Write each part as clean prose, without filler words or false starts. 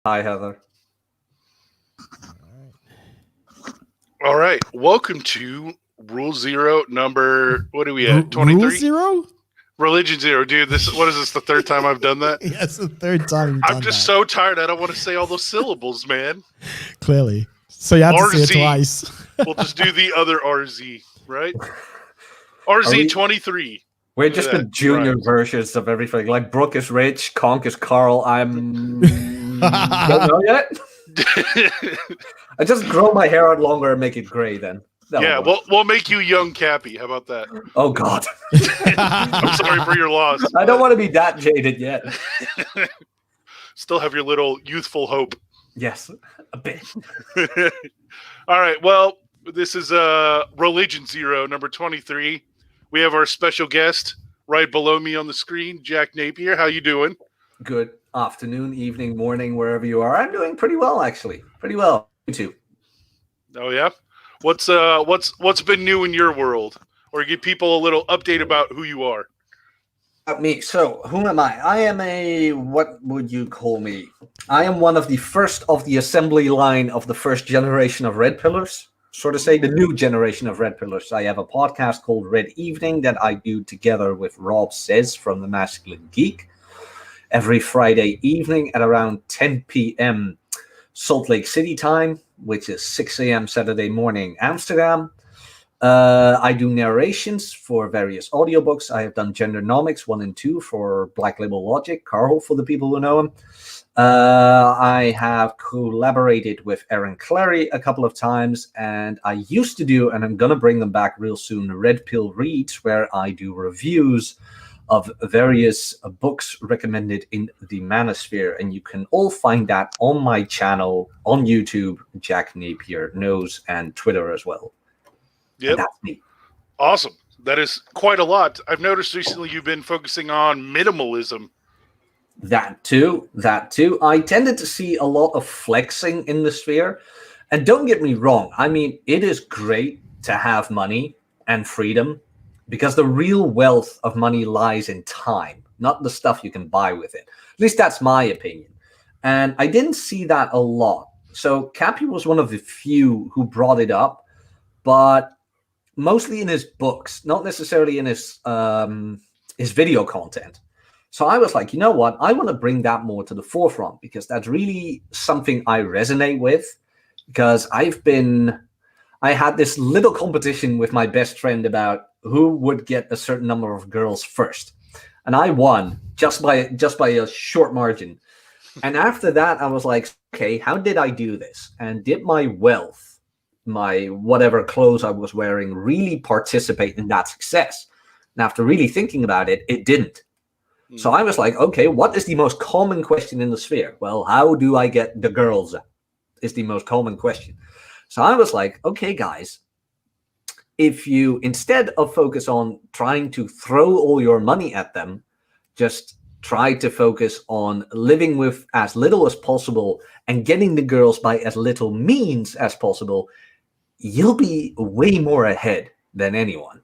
Hi, Heather. All right. Welcome to Rule Zero number, what are we at? Rule 23? Zero? Religion Zero. Dude, what is this, the third time I've done that? Yes, the third time you've I'm done just that. so tired. I don't want to say all those syllables, man. Clearly. So you have to say it RZ. twice. We'll just do the other RZ, right? RZ 23. We're just the junior versions of everything. Like Brooke is Rich, Conk is Carl. I'm don't know yet. I just grow my hair out longer and make it gray then. We'll make you young Cappy. How about that? Oh, God. I'm sorry for your loss. I don't want to be that jaded yet. Still have your little youthful hope. Yes, a bit. All right. Well, this is Religion Zero, number 23. We have our special guest right below me on the screen, Jack Napier. How you doing? Good afternoon, evening, morning, wherever you are. I'm doing pretty well, actually. Pretty well. You too. Oh, yeah? What's been new in your world? Or give people a little update about who you are. Me. So, who am I? I am what would you call me? I am one of the first of the assembly line of the first generation of Red Pillars. So to say, the new generation of Red Pillars. I have a podcast called Red Evening that I do together with Rob Says from the Masculine Geek every Friday evening at around 10 p.m. Salt Lake City time, which is 6 a.m. Saturday morning Amsterdam. I do narrations for various audiobooks. I have done Gendernomics 1 and 2 for Black Label Logic, Carl for the people who know him. I have collaborated with Aaron Clary a couple of times, and I used to do, and I'm going to bring them back real soon, Red Pill Reads, where I do reviews of various books recommended in the Manosphere, and you can all find that on my channel on YouTube, Jack Napier Knows, and Twitter as well. Yep. And that's me. Awesome. That is quite a lot. I've noticed recently you've been focusing on minimalism. That too. I tended to see a lot of flexing in the sphere. And don't get me wrong. I mean, it is great to have money and freedom because the real wealth of money lies in time, not the stuff you can buy with it. At least that's my opinion. And I didn't see that a lot. So Cappy was one of the few who brought it up, but mostly in his books, not necessarily in his video content. So I was like, you know what? I want to bring that more to the forefront because that's really something I resonate with. Because I had this little competition with my best friend about who would get a certain number of girls first, and I won just by a short margin. And after that, I was like, okay, how did I do this? And did my wealth, my whatever clothes I was wearing, really participate in that success? And after really thinking about it, it didn't. So I was like, okay, what is the most common question in the sphere? Well, how do I get the girls out? Is the most common question. So I was like, okay, guys, if you, instead of focus on trying to throw all your money at them, just try to focus on living with as little as possible and getting the girls by as little means as possible, you'll be way more ahead than anyone.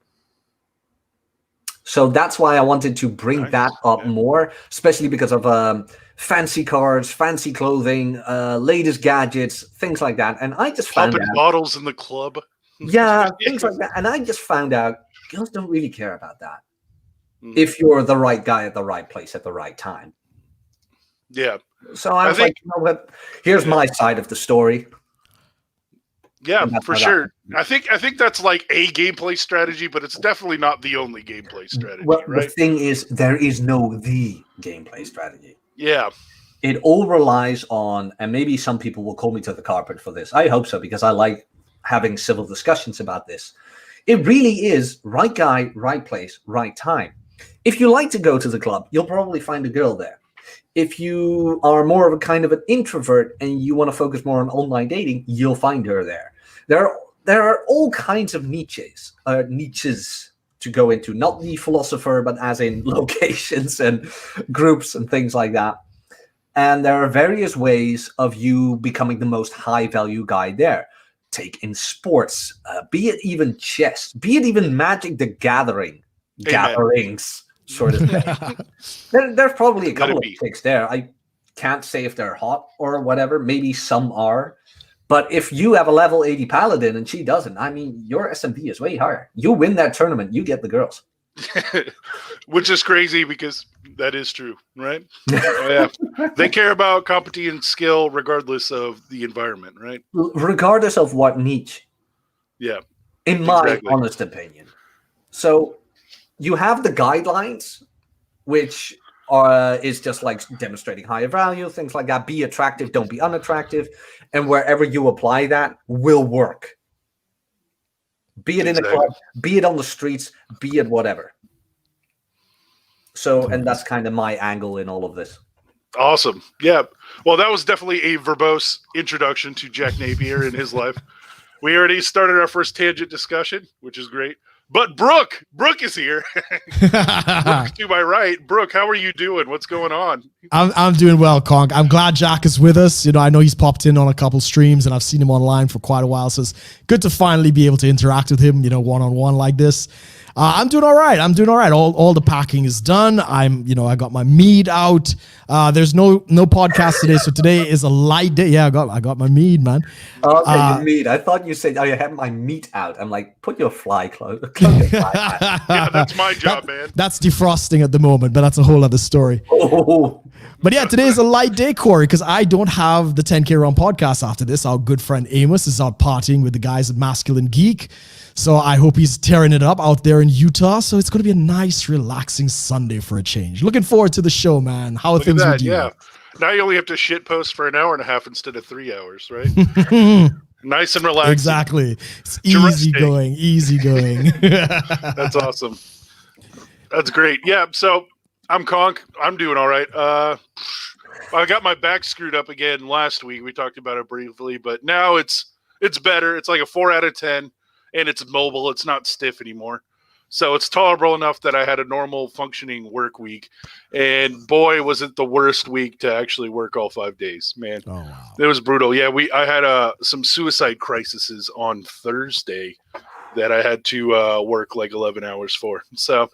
So that's why I wanted to bring that up more, especially because of fancy cars, fancy clothing, latest gadgets, things like that. And I just found out bottles in the club. Yeah, things like that. And I just found out girls don't really care about that. If you're the right guy at the right place at the right time. Yeah. So I was like, you know what? Here's my side of the story. Yeah, for sure. I think that's like a gameplay strategy, but it's definitely not the only gameplay strategy. Well, right? The thing is, there is no the gameplay strategy. Yeah. It all relies on, and maybe some people will call me to the carpet for this. I hope so, because I like having civil discussions about this. It really is right guy, right place, right time. If you like to go to the club, you'll probably find a girl there. If you are more of a kind of an introvert and you want to focus more on online dating, you'll find her there. There are all kinds of niches to go into, not the philosopher, but as in locations and groups and things like that. And there are various ways of you becoming the most high-value guy there. Take in sports, be it even chess, be it even Magic the Gathering, gatherings, sort of thing. There's probably a couple of chicks there. can't say if they're hot or whatever. Maybe some are. But if you have a level 80 paladin and she doesn't, I mean, your SMV is way higher. You win that tournament, you get the girls. Which is crazy because that is true, right? Yeah. They care about competence and skill regardless of the environment, right? Regardless of what niche. Yeah. In my honest opinion. So you have the guidelines, which is just like demonstrating higher value, things like that. Be attractive, don't be unattractive. And wherever you apply that will work. Be it in a club, be it on the streets, be it whatever. So, and that's kind of my angle in all of this. Awesome. Yeah. Well, that was definitely a verbose introduction to Jack Napier in his life. We already started our first tangent discussion, which is great. But Brooke is here. Brooke to my right. Brooke, how are you doing? What's going on? I'm doing well, Conk. I'm glad Jack is with us. You know, I know he's popped in on a couple streams and I've seen him online for quite a while. So it's good to finally be able to interact with him, you know, one-on-one like this. I'm doing all right. All the packing is done. I got my mead out. There's no podcast today, so today is a light day. Yeah, I got my mead, man. Okay, your mead. I thought you said I had my meat out. I'm like, put your fly clothes. Yeah, that's my job, man. That's defrosting at the moment, but that's a whole other story. Oh. But yeah, today is a light day, Corey, because I don't have the 10K Run podcast after this. Our good friend AMOS is out partying with the guys at Masculine Geek. So I hope he's tearing it up out there in Utah. So it's going to be a nice, relaxing Sunday for a change. Looking forward to the show, man. How are things with you? Yeah. Now you only have to shit post for an hour and a half instead of 3 hours, right? Nice and relaxing. Exactly. It's easy going. That's awesome. That's great. Yeah. So I'm Conk. I'm doing all right. I got my back screwed up again last week. We talked about it briefly, but now it's better. It's like a 4 out of 10. And it's mobile. It's not stiff anymore. So it's tolerable enough that I had a normal functioning work week. And boy, was it the worst week to actually work all 5 days, man. Oh, wow. It was brutal. Yeah, I had some suicide crises on Thursday that I had to work like 11 hours for. So,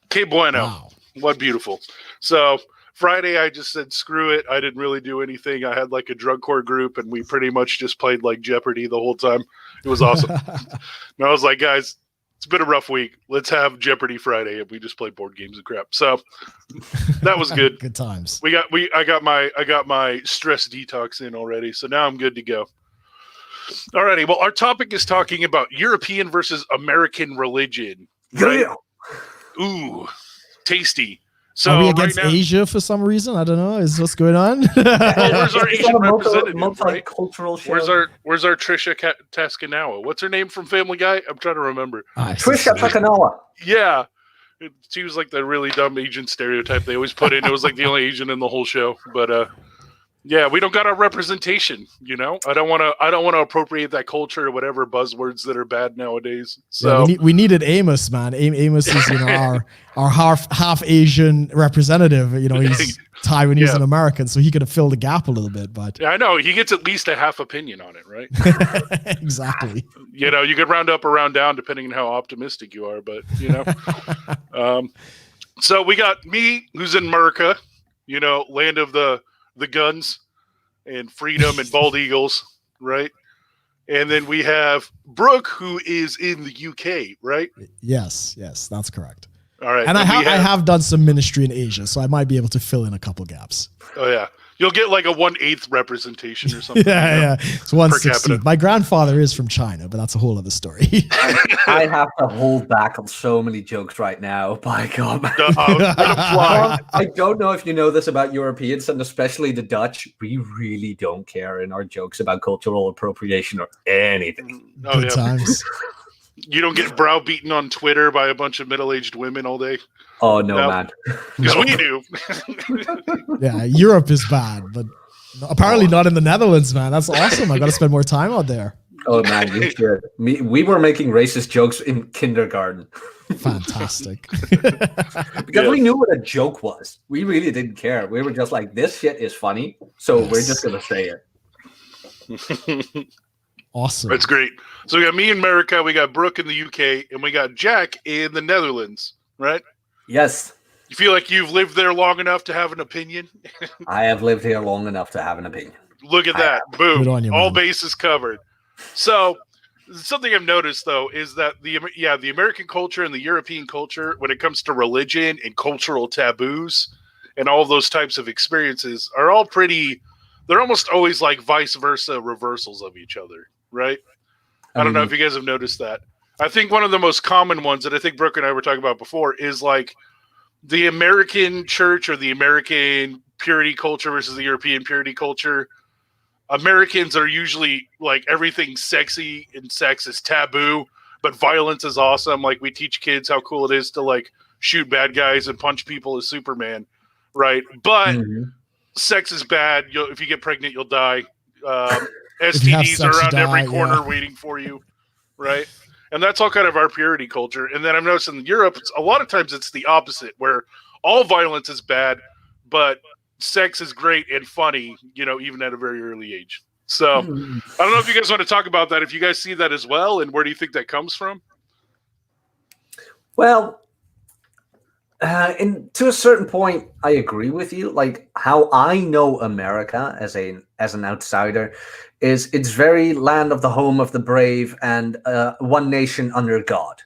que bueno. Wow. What beautiful. So Friday, I just said, screw it. I didn't really do anything. I had like a drug court group, and we pretty much just played like Jeopardy the whole time. It was awesome. And I was like, guys, it's been a rough week. Let's have Jeopardy Friday, and we just played board games and crap. So that was good. Good times. I got my stress detox in already, so now I'm good to go. Alrighty. Well, our topic is talking about European versus American religion. Right? Yeah. Ooh, tasty. So are we against right now, Asia for some reason? I don't know. Is what's going on? well, where's our Asian representative? Right? Multicultural show. Where's our Trisha Taskanawa? What's her name from Family Guy? I'm trying to remember. Trisha Takanawa. Yeah, she was like the really dumb Asian stereotype they always put in. It was like the only Asian in the whole show. But yeah, we don't got our representation. You know, I don't want to appropriate that culture or whatever buzzwords that are bad nowadays. So yeah, we needed Amos, man. Amos is our half Asian representative. You know, he's Taiwanese and American, so he could have filled the gap a little bit. But yeah, I know he gets at least a half opinion on it, right? Exactly. You know, you could round up or round down depending on how optimistic you are, but you know. So we got me, who's in America, you know, land of the guns and freedom and bald eagles, right? And then we have Brooke, who is in the UK, right? Yes, that's correct. All right. And I have done some ministry in Asia, so I might be able to fill in a couple gaps. Oh, yeah. You'll get like a 1/8 representation or something. Yeah. It's 1/16. My grandfather is from China, but that's a whole other story. I have to hold back on so many jokes right now. By God. I don't know if you know this about Europeans, and especially the Dutch. We really don't care in our jokes about cultural appropriation or anything. Oh, Good times. You don't get browbeaten on Twitter by a bunch of middle-aged women all day? Oh, no. Man. Because we do. Yeah, Europe is bad, but apparently not in the Netherlands, man. That's awesome. I got to spend more time out there. Oh, man, you should. We were making racist jokes in kindergarten. Fantastic. Because we knew what a joke was. We really didn't care. We were just like, this shit is funny, so we're just going to say it. Awesome. That's great. So we got me in America, we got Brooke in the UK, and we got Jack in the Netherlands, right? Yes. You feel like you've lived there long enough to have an opinion? I have lived here long enough to have an opinion. Look at that. Boom. Good on you, all man. bases covered. So something I've noticed, though, is that the American culture and the European culture, when it comes to religion and cultural taboos and all those types of experiences, are all pretty – they're almost always like vice versa reversals of each other, right? I don't know if you guys have noticed that. I think one of the most common ones that I think Brooke and I were talking about before is like the American church or the American purity culture versus the European purity culture. Americans are usually like everything sexy and sex is taboo, but violence is awesome. Like we teach kids how cool it is to like shoot bad guys and punch people as Superman, right? But sex is bad. If you get pregnant, you'll die. STDs are around every corner waiting for you, right? And that's all kind of our purity culture. And then I've noticed in Europe, a lot of times it's the opposite, where all violence is bad, but sex is great and funny, even at a very early age. So I don't know if you guys want to talk about that, if you guys see that as well, and where do you think that comes from? Well, to a certain point, I agree with you. Like how I know America as an outsider is it's very land of the home of the brave and one nation under God.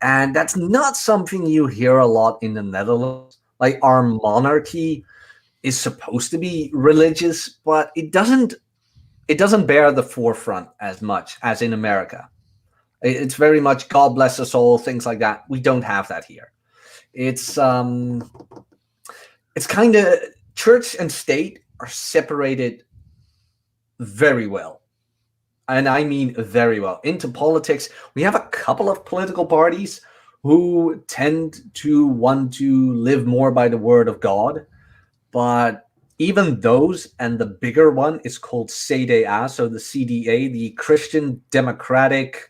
And that's not something you hear a lot in the Netherlands. Like our monarchy is supposed to be religious, but it doesn't bear the forefront as much as in America. It's very much God bless us all, things like that. We don't have that here. It's kind of church and state are separated very well. And I mean very well. Into politics, we have a couple of political parties who tend to want to live more by the word of God. But even those, and the bigger one is called CDA, so the CDA, the Christian Democratic,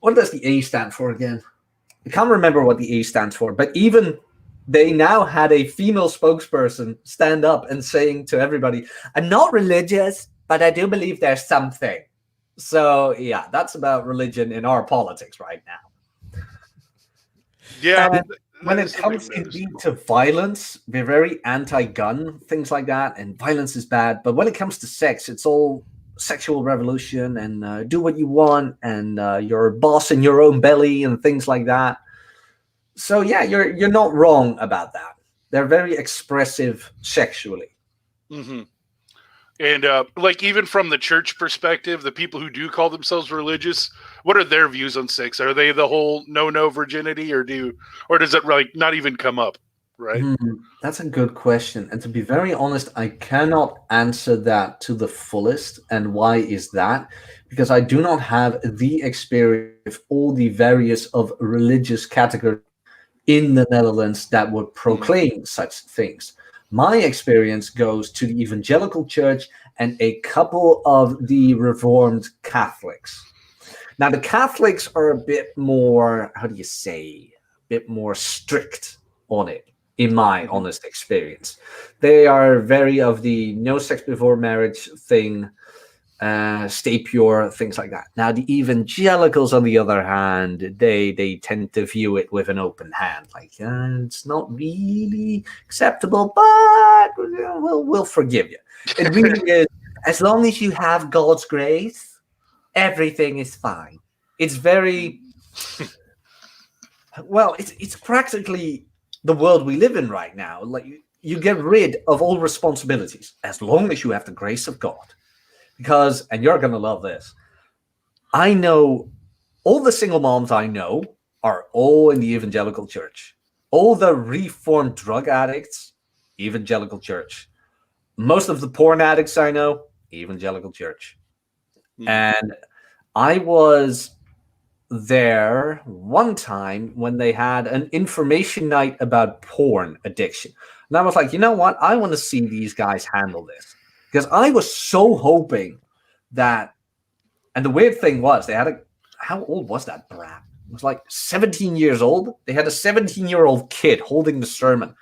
what does the A stand for again? I can't remember what the A stands for, but even they now had a female spokesperson stand up and saying to everybody, I'm not religious, but I do believe there's something. So, yeah, that's about religion in our politics right now. Yeah. And when it comes indeed to violence, we're very anti-gun, things like that, and violence is bad. But when it comes to sex, it's all sexual revolution and do what you want, and you're a boss in your own belly and things like that. So yeah, you're not wrong about that. They're very expressive sexually. Mm-hmm. And like even from the church perspective, the people who do call themselves religious, what are their views on sex? Are they the whole no virginity, or does it like not even come up? Right. That's a good question. And to be very honest, I cannot answer that to the fullest. And why is that? Because I do not have the experience of all the various of religious categories in the Netherlands that would proclaim such things. My experience goes to the evangelical church and a couple of the Reformed Catholics. Now, the Catholics are a bit more, a bit more strict on it. In my honest experience, they are very of the no sex before marriage thing, stay pure, things like that. Now, the evangelicals, on the other hand, they tend to view it with an open hand, like it's not really acceptable, but we'll forgive you. It really is. As long as you have God's grace, everything is fine. It's very well. It's practically the world we live in right now. Like you get rid of all responsibilities as long as you have the grace of God. Because, and you're going to love this, I know all the single moms I know are all in the evangelical church. All the reformed drug addicts, evangelical church. Most of the porn addicts I know, evangelical church. And I was there one time when they had an information night about porn addiction. And I was like, you know what? I want to see these guys handle this. Because I was so hoping that, and the weird thing was, they had how old was that brat? It was like 17 years old. They had a 17-year-old kid holding the sermon.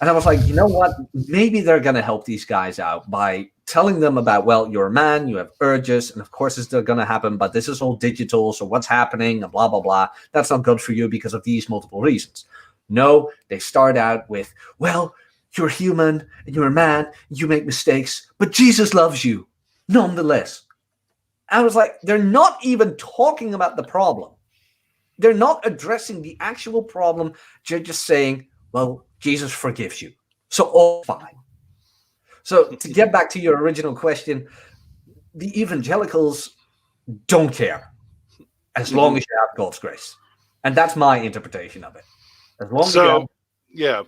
And I was like, you know what? Maybe they're going to help these guys out by telling them about, well, you're a man, you have urges, and of course it's going to happen, but this is all digital, so what's happening, and blah, blah, blah. That's not good for you because of these multiple reasons. No, they start out with, well, you're human and you're a man, you make mistakes, but Jesus loves you nonetheless. I was like, they're not even talking about the problem. They're not addressing the actual problem. They're just saying, well, Jesus forgives you. So all fine. So to get back to your original question, the evangelicals don't care as long as you have God's grace. And that's my interpretation of it. As long as you have... Yeah.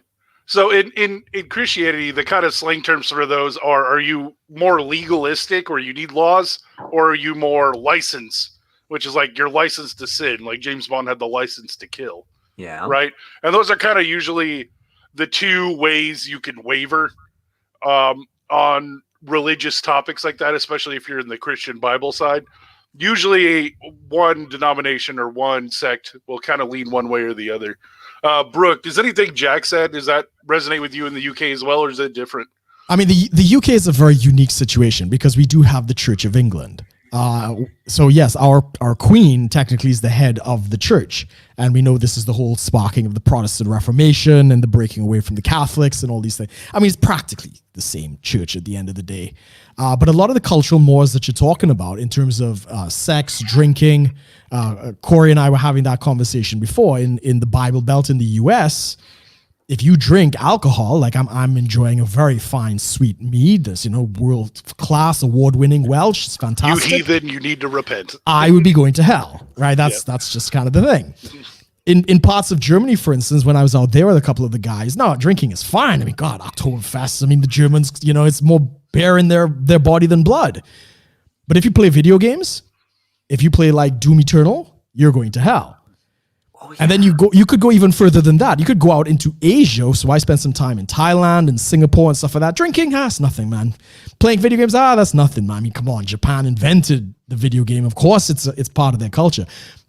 So in Christianity, the kind of slang terms for those are you more legalistic or you need laws, or are you more license, which is like your license to sin, like James Bond had the license to kill. Yeah. Right. And those are kind of usually the two ways you can waver on religious topics like that, especially if you're in the Christian Bible side. Usually one denomination or one sect will kind of lean one way or the other. Brooke, does anything Jack said, does that resonate with you in the UK as well, or is it different? I mean, the UK is a very unique situation because we do have the Church of England. So yes, our queen technically is the head of the church. And we know this is the whole sparking of the Protestant Reformation and the breaking away from the Catholics and all these things. I mean, it's practically the same church at the end of the day. But a lot of the cultural mores that you're talking about in terms of sex, drinking, Corey and I were having that conversation before in the Bible Belt in the US. If you drink alcohol, like I'm enjoying a very fine sweet mead, this, world-class, award-winning Welsh, it's fantastic. You heathen, you need to repent. I would be going to hell, right? That's just kind of the thing. In parts of Germany, for instance, when I was out there with a couple of the guys, no, drinking is fine. I mean, God, Oktoberfest, I mean, the Germans, it's more beer in their body than blood. But if you play video games, if you play like Doom Eternal, you're going to hell. Oh, yeah. And then you could go even further than that. You could go out into Asia. So I spent some time in Thailand and Singapore and stuff like that. Drinking, that's nothing, man. Playing video games, that's nothing, man. I mean, come on, Japan invented the video game. Of course, it's part of their culture.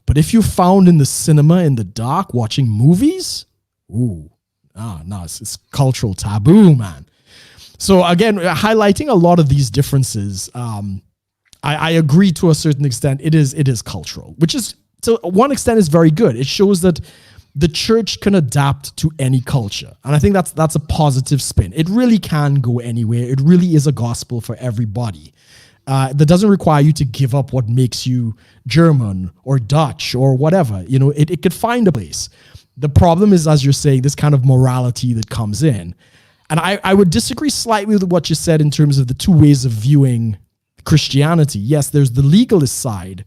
But if you're found in the cinema in the dark watching movies, it's cultural taboo, man. So again, highlighting a lot of these differences, I agree to a certain extent. It is cultural, which is, to one extent, is very good. It shows that the church can adapt to any culture. And I think that's a positive spin. It really can go anywhere. It really is a gospel for everybody. That doesn't require you to give up what makes you German or Dutch or whatever. It could find a place. The problem is, as you're saying, this kind of morality that comes in. And I would disagree slightly with what you said in terms of the two ways of viewing Christianity. Yes, there's the legalist side,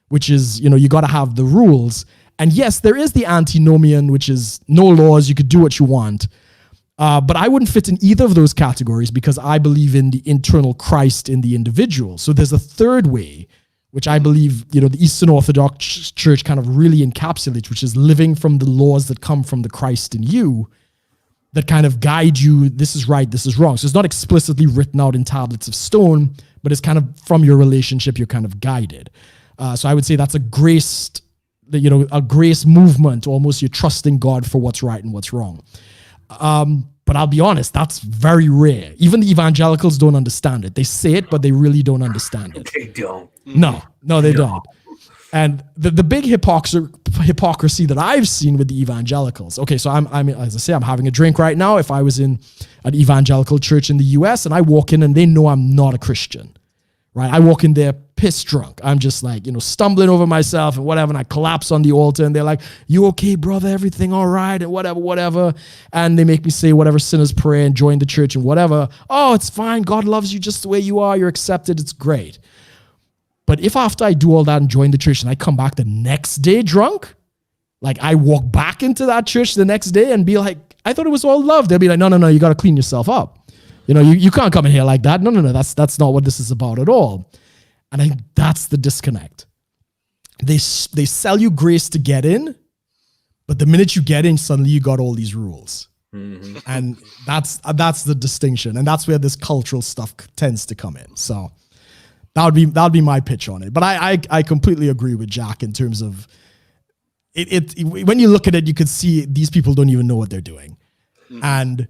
which is, you got to have the rules. And yes, there is the antinomian, which is no laws, you could do what you want. But I wouldn't fit in either of those categories because I believe in the internal Christ in the individual. So there's a third way, which I believe, the Eastern Orthodox Church kind of really encapsulates, which is living from the laws that come from the Christ in you that kind of guide you. This is right, this is wrong. So it's not explicitly written out in tablets of stone, but it's kind of from your relationship, you're kind of guided. So I would say that's a grace movement. Almost you're trusting God for what's right and what's wrong. But I'll be honest, that's very rare. Even the evangelicals don't understand it. They say it, but they really don't understand it. They don't. No, they don't. And the big hypocrisy that I've seen with the evangelicals. Okay, so I'm as I say, I'm having a drink right now. If I was in an evangelical church in the US and I walk in and they know I'm not a Christian, right? I walk in there pissed drunk. I'm just like, stumbling over myself and whatever. And I collapse on the altar and they're like, you okay, brother? Everything all right? And whatever. And they make me say whatever sinner's prayer and join the church and whatever. Oh, it's fine. God loves you just the way you are. You're accepted. It's great. But if after I do all that and join the church and I come back the next day drunk, like I walk back into that church the next day and be like, I thought it was all love. They'll be like, no, you got to clean yourself up. You can't come in here like that. No, that's not what this is about at all. And I think that's the disconnect. They sell you grace to get in, but the minute you get in, suddenly you got all these rules. Mm-hmm. And that's the distinction. And that's where this cultural stuff tends to come in. So that would be my pitch on it. But I completely agree with Jack in terms of it. When you look at it, you could see these people don't even know what they're doing. Mm-hmm. And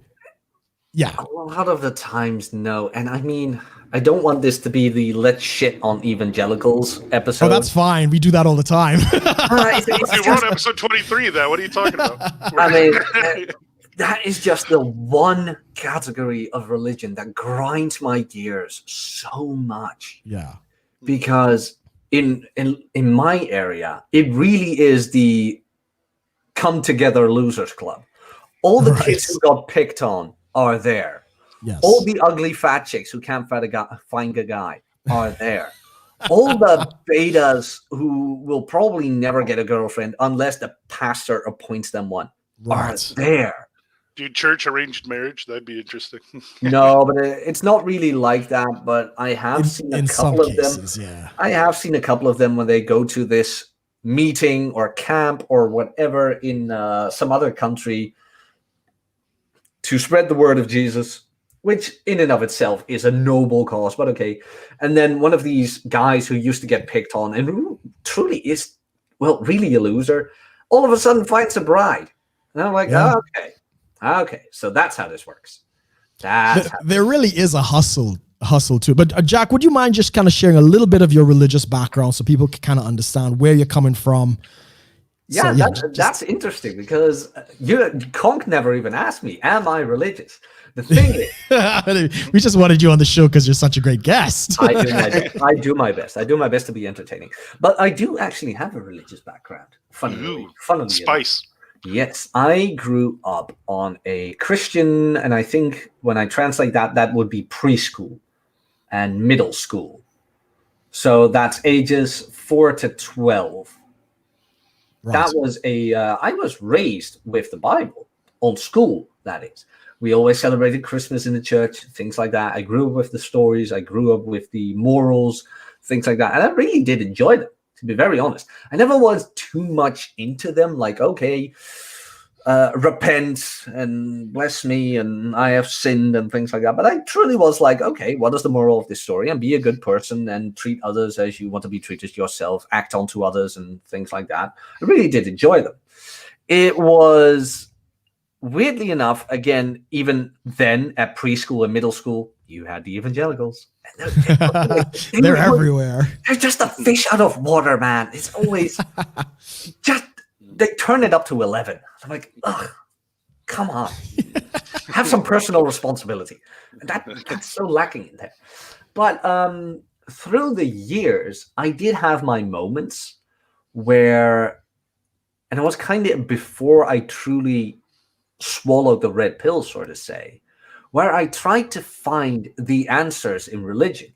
yeah. A lot of the times, no. And I mean, I don't want this to be the let's shit on evangelicals episode. Oh, that's fine. We do that all the time. We're on episode 23, though. What are you talking about? I mean, that is just the one category of religion that grinds my gears so much. Yeah. Because in my area, it really is the come together losers club. All the kids who got picked on are there. Yes. All the ugly fat chicks who can't find a guy are there. All the betas who will probably never get a girlfriend unless the pastor appoints them one are there. Do church arranged marriage? That'd be interesting. No, but it's not really like that. But I have seen a couple of them. Yeah. I have seen a couple of them when they go to this meeting or camp or whatever in some other country to spread the word of Jesus, which in and of itself is a noble cause, but okay. And then one of these guys who used to get picked on and who truly is, well, really a loser, all of a sudden finds a bride. And I'm like, okay. So that's how this works. There really is a hustle too. But Jack, would you mind just kind of sharing a little bit of your religious background so people can kind of understand where you're coming from? Yeah, that's interesting because Conk never even asked me, am I religious? The thing is, we just wanted you on the show because you're such a great guest. I do my best. I do my best to be entertaining. But I do actually have a religious background. Funnily Spice. Enough. Yes, I grew up on a Christian, and I think when I translate that would be preschool and middle school. So that's ages 4 to 12. Right. That was I was raised with the Bible, old school, that is. We always celebrated Christmas in the church, things like that. I grew up with the stories. I grew up with the morals, things like that. And I really did enjoy them, to be very honest. I never was too much into them, like, okay, repent and bless me and I have sinned and things like that. But I truly was like, okay, what is the moral of this story? And be a good person and treat others as you want to be treated yourself, act on to others and things like that. I really did enjoy them. It was... weirdly enough, again, even then at preschool and middle school, you had the evangelicals. And they're everywhere. They're just a fish out of water, man. It's always just, they turn it up to 11. I'm like, ugh, come on. Have some personal responsibility. That's so lacking in there. But through the years, I did have my moments where, and it was kind of before I truly swallowed the red pill, so to say, where I tried to find the answers in religion.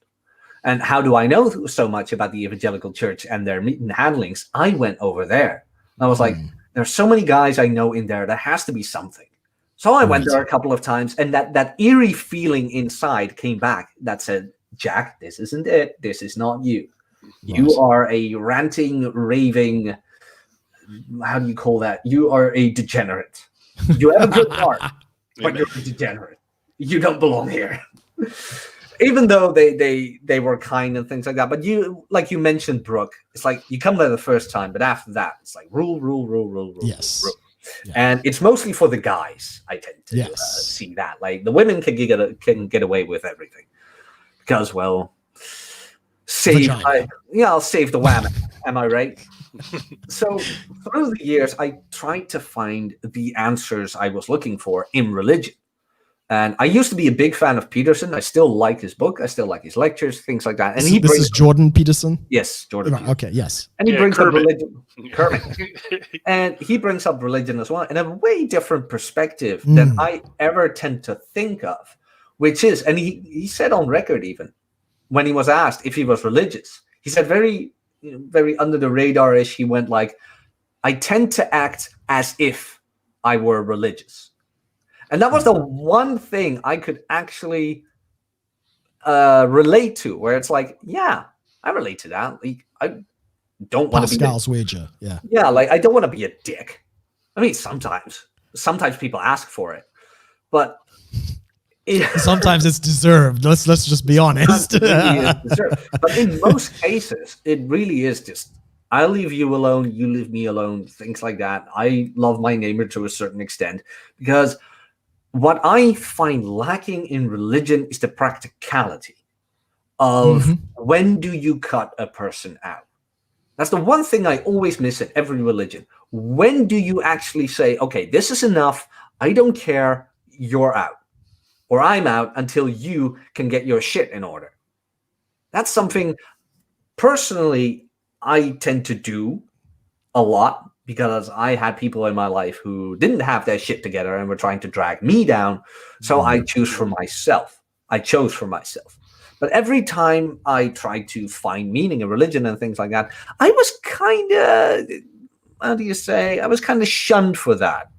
And how do I know so much about the evangelical church and their meeting handlings? I went over there. And I was like, there's so many guys I know in there. There has to be something. So I went there a couple of times, and that eerie feeling inside came back that said, Jack, this isn't it. This is not you. You are a ranting, raving, how do you call that? You are a degenerate. You have a good heart, but you're a degenerate. You don't belong here. Even though they were kind and things like that. But you, like you mentioned, Brooke, it's like you come there the first time, but after that, it's like rule. Yes. Rule. Yeah. And it's mostly for the guys, I tend to see that. Like the women can get away with everything. Because, well, I'll save the wham. Am I right? So through the years, I tried to find the answers I was looking for in religion. And I used to be a big fan of Peterson. I still like his book. I still like his lectures, things like that. And this is Jordan Peterson? Yes, Jordan. Peterson. Okay, yes. And he brings up religion. And he brings up religion as well in a way different perspective than I ever tend to think of, which is, and he said on record even, when he was asked if he was religious, he said very under the radar-ish, he went like, I tend to act as if I were religious. And that was the one thing I could actually relate to, where it's like, yeah, I relate to that. Like, I don't want to be Pascal's wager. Yeah. Yeah, like I don't want to be a dick. I mean, sometimes people ask for it, but sometimes it's deserved. Let's just be honest. But in most cases, it really is just, I leave you alone, you leave me alone, things like that. I love my neighbor to a certain extent, because what I find lacking in religion is the practicality. of when do you cut a person out? That's the one thing I always miss in every religion. When do you actually say, okay, this is enough. I don't care. You're out. Or I'm out until you can get your shit in order. That's something personally I tend to do a lot because I had people in my life who didn't have their shit together and were trying to drag me down. So I chose for myself. But every time I tried to find meaning in religion and things like that, I was kind of, I was kind of shunned for that.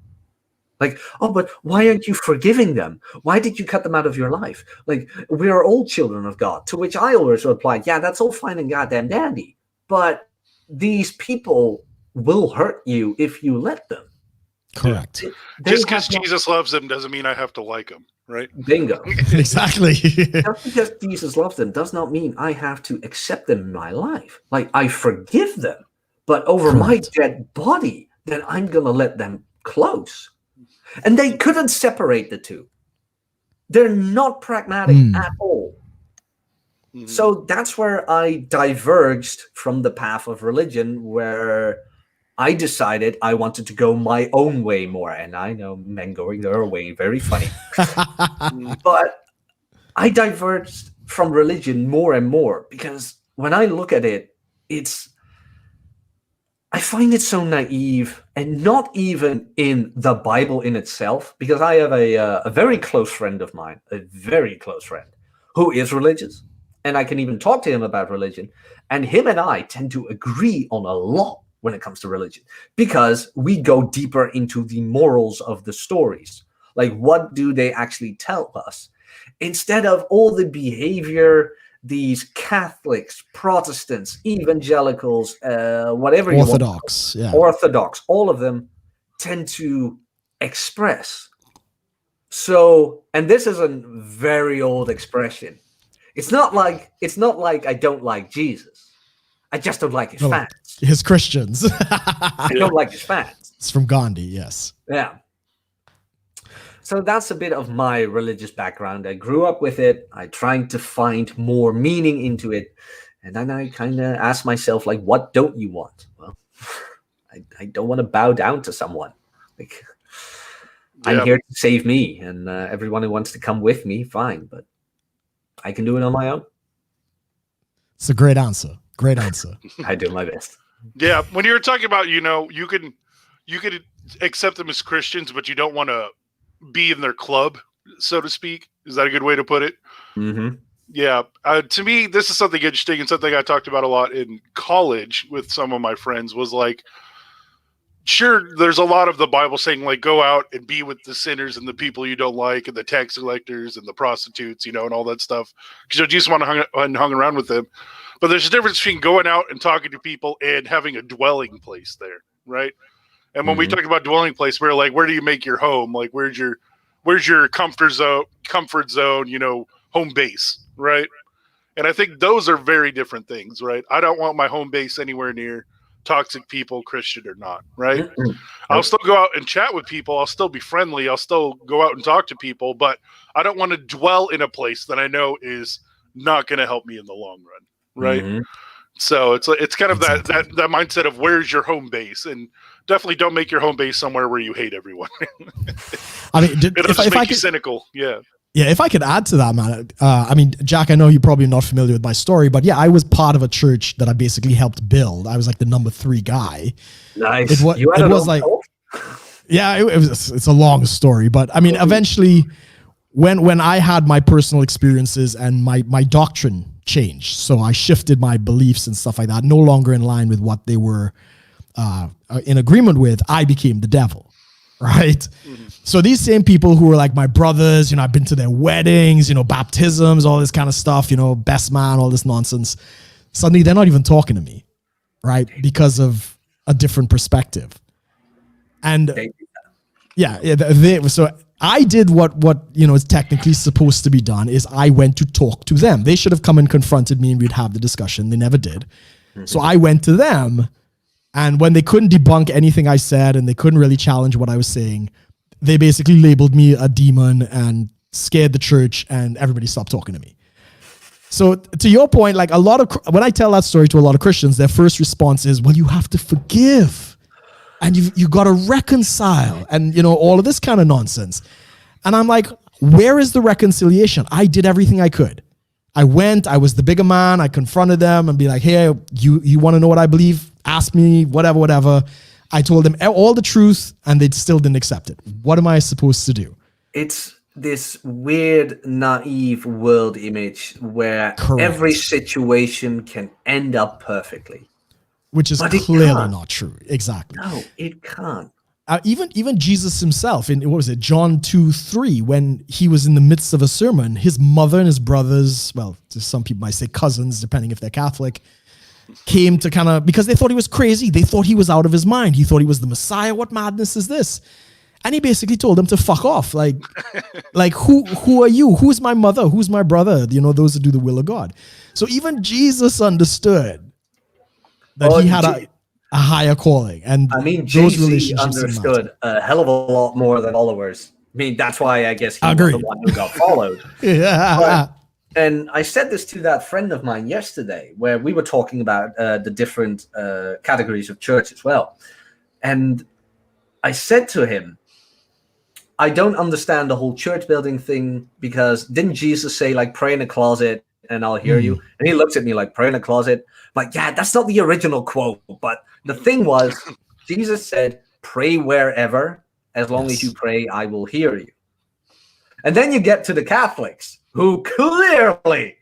Like, oh, but why aren't you forgiving them? Why did you cut them out of your life? Like, we are all children of God. To which I always reply, yeah, that's all fine and goddamn dandy. But these people will hurt you if you let them. Correct. Just because Jesus loves them doesn't mean I have to like them, right? Bingo. Exactly. Just because Jesus loves them does not mean I have to accept them in my life. Like, I forgive them, but over my dead body, then I'm going to let them close. And they couldn't separate the two. They're not pragmatic at all. So that's where I diverged from the path of religion, where I decided I wanted to go my own way more. And I know men going their way, very funny. But I diverged from religion more and more because when I look at it, I find it so naive, and not even in the Bible in itself, because I have a very close friend of mine, who is religious, and I can even talk to him about religion, and him and I tend to agree on a lot when it comes to religion, because we go deeper into the morals of the stories. Like, what do they actually tell us? Instead of all the behavior these Catholics, Protestants, evangelicals, whatever you want, Orthodox, all of them tend to express. So, and this is a very old expression. It's not like I don't like Jesus. I just don't like his fans. His Christians. I don't like his fans. It's from Gandhi, yes. Yeah. So that's a bit of my religious background. I grew up with it. I tried to find more meaning into it. And then I kind of asked myself, like, what don't you want? Well, I don't want to bow down to someone. Like, I'm here to save me. And everyone who wants to come with me, fine. But I can do it on my own. It's a great answer. Great answer. I do my best. Yeah. When you were talking about, you could accept them as Christians, but you don't want to be in their club, so to speak. Is that a good way to put it? Mm-hmm. Yeah. To me, this is something interesting and something I talked about a lot in college with some of my friends was like, sure, there's a lot of the Bible saying, like, go out and be with the sinners and the people you don't like and the tax collectors and the prostitutes, and all that stuff. Because you just want to hung around with them. But there's a difference between going out and talking to people and having a dwelling place there, right? And when we talked about dwelling place, we were like, where do you make your home? Like, where's your comfort zone, home base, right? And I think those are very different things, right? I don't want my home base anywhere near toxic people, Christian or not, right? Mm-hmm. I'll still go out and chat with people. I'll still be friendly. I'll still go out and talk to people, but I don't want to dwell in a place that I know is not going to help me in the long run, right? Mm-hmm. So it's kind of that mindset of where's your home base, and definitely don't make your home base somewhere where you hate everyone. I mean, if I could, cynical, yeah. Yeah, if I could add to that, man. I mean, Jack, I know you're probably not familiar with my story, but yeah, I was part of a church that I basically helped build. I was like the number 3 guy. Nice. It was like, yeah, it's a long story, but I mean, eventually, when I had my personal experiences and my doctrine changed, so I shifted my beliefs and stuff like that, no longer in line with what they were in agreement with, I became the devil, right? Mm-hmm. So these same people who were like my brothers, I've been to their weddings, baptisms, all this kind of stuff, best man, all this nonsense. Suddenly they're not even talking to me, right? Because of a different perspective. And so I did what is technically supposed to be done, is I went to talk to them. They should have come and confronted me and we'd have the discussion. They never did. Mm-hmm. So I went to them, and when they couldn't debunk anything I said and they couldn't really challenge what I was saying, they basically labeled me a demon and scared the church, and everybody stopped talking to me. So to your point, like when I tell that story to a lot of Christians, their first response is, well, you have to forgive and you got to reconcile and, all of this kind of nonsense. And I'm like, where is the reconciliation? I did everything I could. I was the bigger man. I confronted them and be like, hey, you want to know what I believe? Ask me, whatever. I told them all the truth and they still didn't accept it. What am I supposed to do? It's this weird, naive world image where Correct. every situation can end up perfectly. Which is clearly not true. Exactly. No, it can't. Even Jesus himself in, John 2:3, when he was in the midst of a sermon, his mother and his brothers, well, some people might say cousins, depending if they're Catholic, came to because they thought he was crazy. They thought he was out of his mind. He thought he was the Messiah. What madness is this? And he basically told them to fuck off. Like who are you? Who's my mother? Who's my brother? Those that do the will of God. So even Jesus understood that he had a higher calling. And those relationships understood a hell of a lot more than followers. That's why I guess he was the one who got followed. Yeah. And I said this to that friend of mine yesterday, where we were talking about the different categories of church as well. And I said to him, I don't understand the whole church building thing, because didn't Jesus say, like, pray in a closet and I'll hear you? And he looks at me like, pray in a closet. Like, yeah, that's not the original quote. But the thing was, Jesus said, pray wherever. As long as you pray, I will hear you. And then you get to the Catholics, who clearly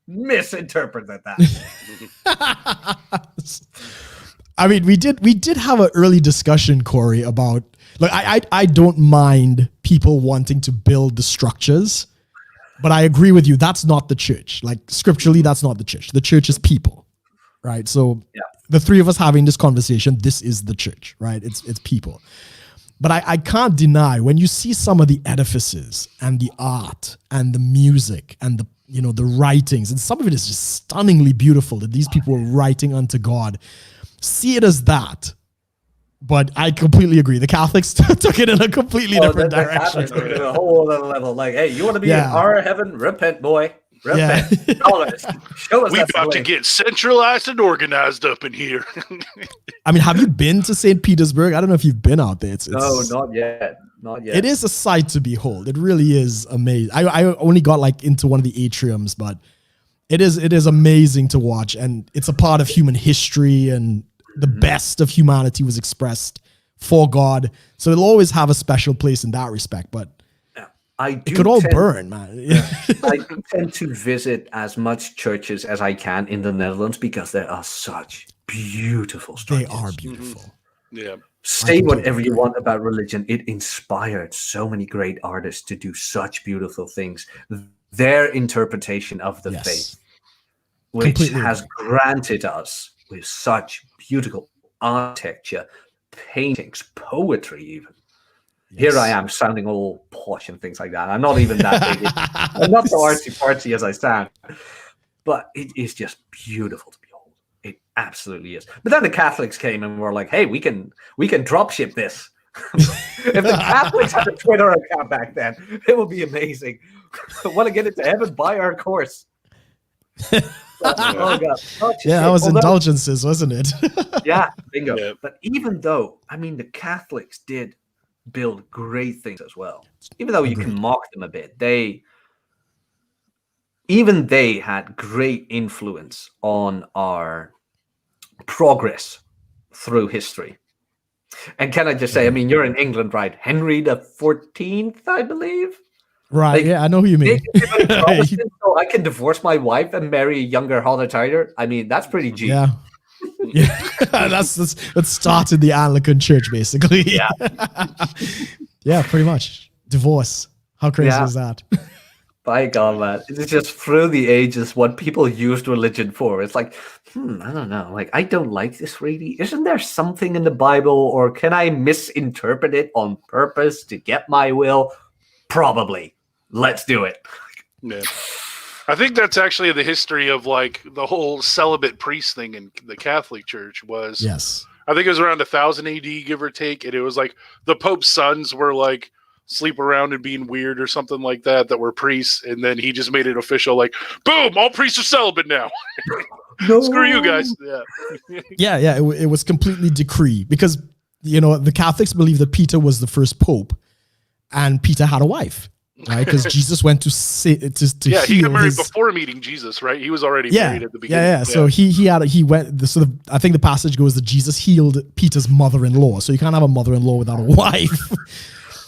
misinterpreted that. We did have an early discussion, Corey, about, like, I don't mind people wanting to build the structures, but I agree with you. That's not the church. Like, scripturally, that's not the church. The church is people, right? So the three of us having this conversation, this is the church, right? It's people. But I can't deny, when you see some of the edifices and the art and the music and the writings, and some of it is just stunningly beautiful that these people were writing unto God. See it as that. But I completely agree. The Catholics took it in a completely different direction. A whole other level. Like, hey, you want to be in our heaven? Repent, boy. Repent. Show us. We about to get centralized and organized up in here. Have you been to St. Petersburg? I don't know if you've been out there. No, not yet. Not yet. It is a sight to behold. It really is amazing. I only got into one of the atriums, but it is amazing to watch, and it's a part of human history, and the best of humanity was expressed for God. So it'll always have a special place in that respect, but it could all burn, man. I tend to visit as much churches as I can in the Netherlands, because there are such beautiful structures. They are beautiful. Yeah. Say whatever you want about religion. It inspired so many great artists to do such beautiful things. Their interpretation of the faith, which has granted us with such beautiful architecture, paintings, poetry even. Yes. Here I am sounding all posh and things like that. I'm not even that big. I'm not so artsy-fartsy as I sound. But it is just beautiful to behold. It absolutely is. But then the Catholics came and were like, hey, we can drop ship this. If the Catholics had a Twitter account back then, it would be amazing. Want to get into heaven? Buy our course. Oh God. That was indulgences, wasn't it? Yeah, bingo. Yeah. But even though, the Catholics did build great things as well. Even though you can mock them a bit, they had great influence on our progress through history. And can I just say, you're in England, right? Henry the 14th, I believe. Right. I know who you mean. So I can divorce my wife and marry a younger, hotter tighter. That's pretty G. Yeah. That started the Anglican Church, basically. Yeah. Yeah, pretty much. Divorce. How crazy is that? By God, man. It's just through the ages what people used religion for. It's like, I don't know. Like, I don't like this really. Isn't there something in the Bible, or can I misinterpret it on purpose to get my will? Probably. Let's do it. Yeah. I think that's actually the history of, like, the whole celibate priest thing in the Catholic Church was. Yes. I think it was around 1000 AD, give or take. And it was like the Pope's sons were like sleep around and being weird or something like that were priests, and then he just made it official, like, boom, all priests are celibate now. No. Screw you guys. Yeah. It was completely decreed because, the Catholics believe that Peter was the first pope and Peter had a wife, right? Because Jesus went to Yeah, he got heal married before meeting Jesus, right? He was already married at the beginning. Yeah. So I think the passage goes that Jesus healed Peter's mother-in-law. So you can't have a mother-in-law without a wife.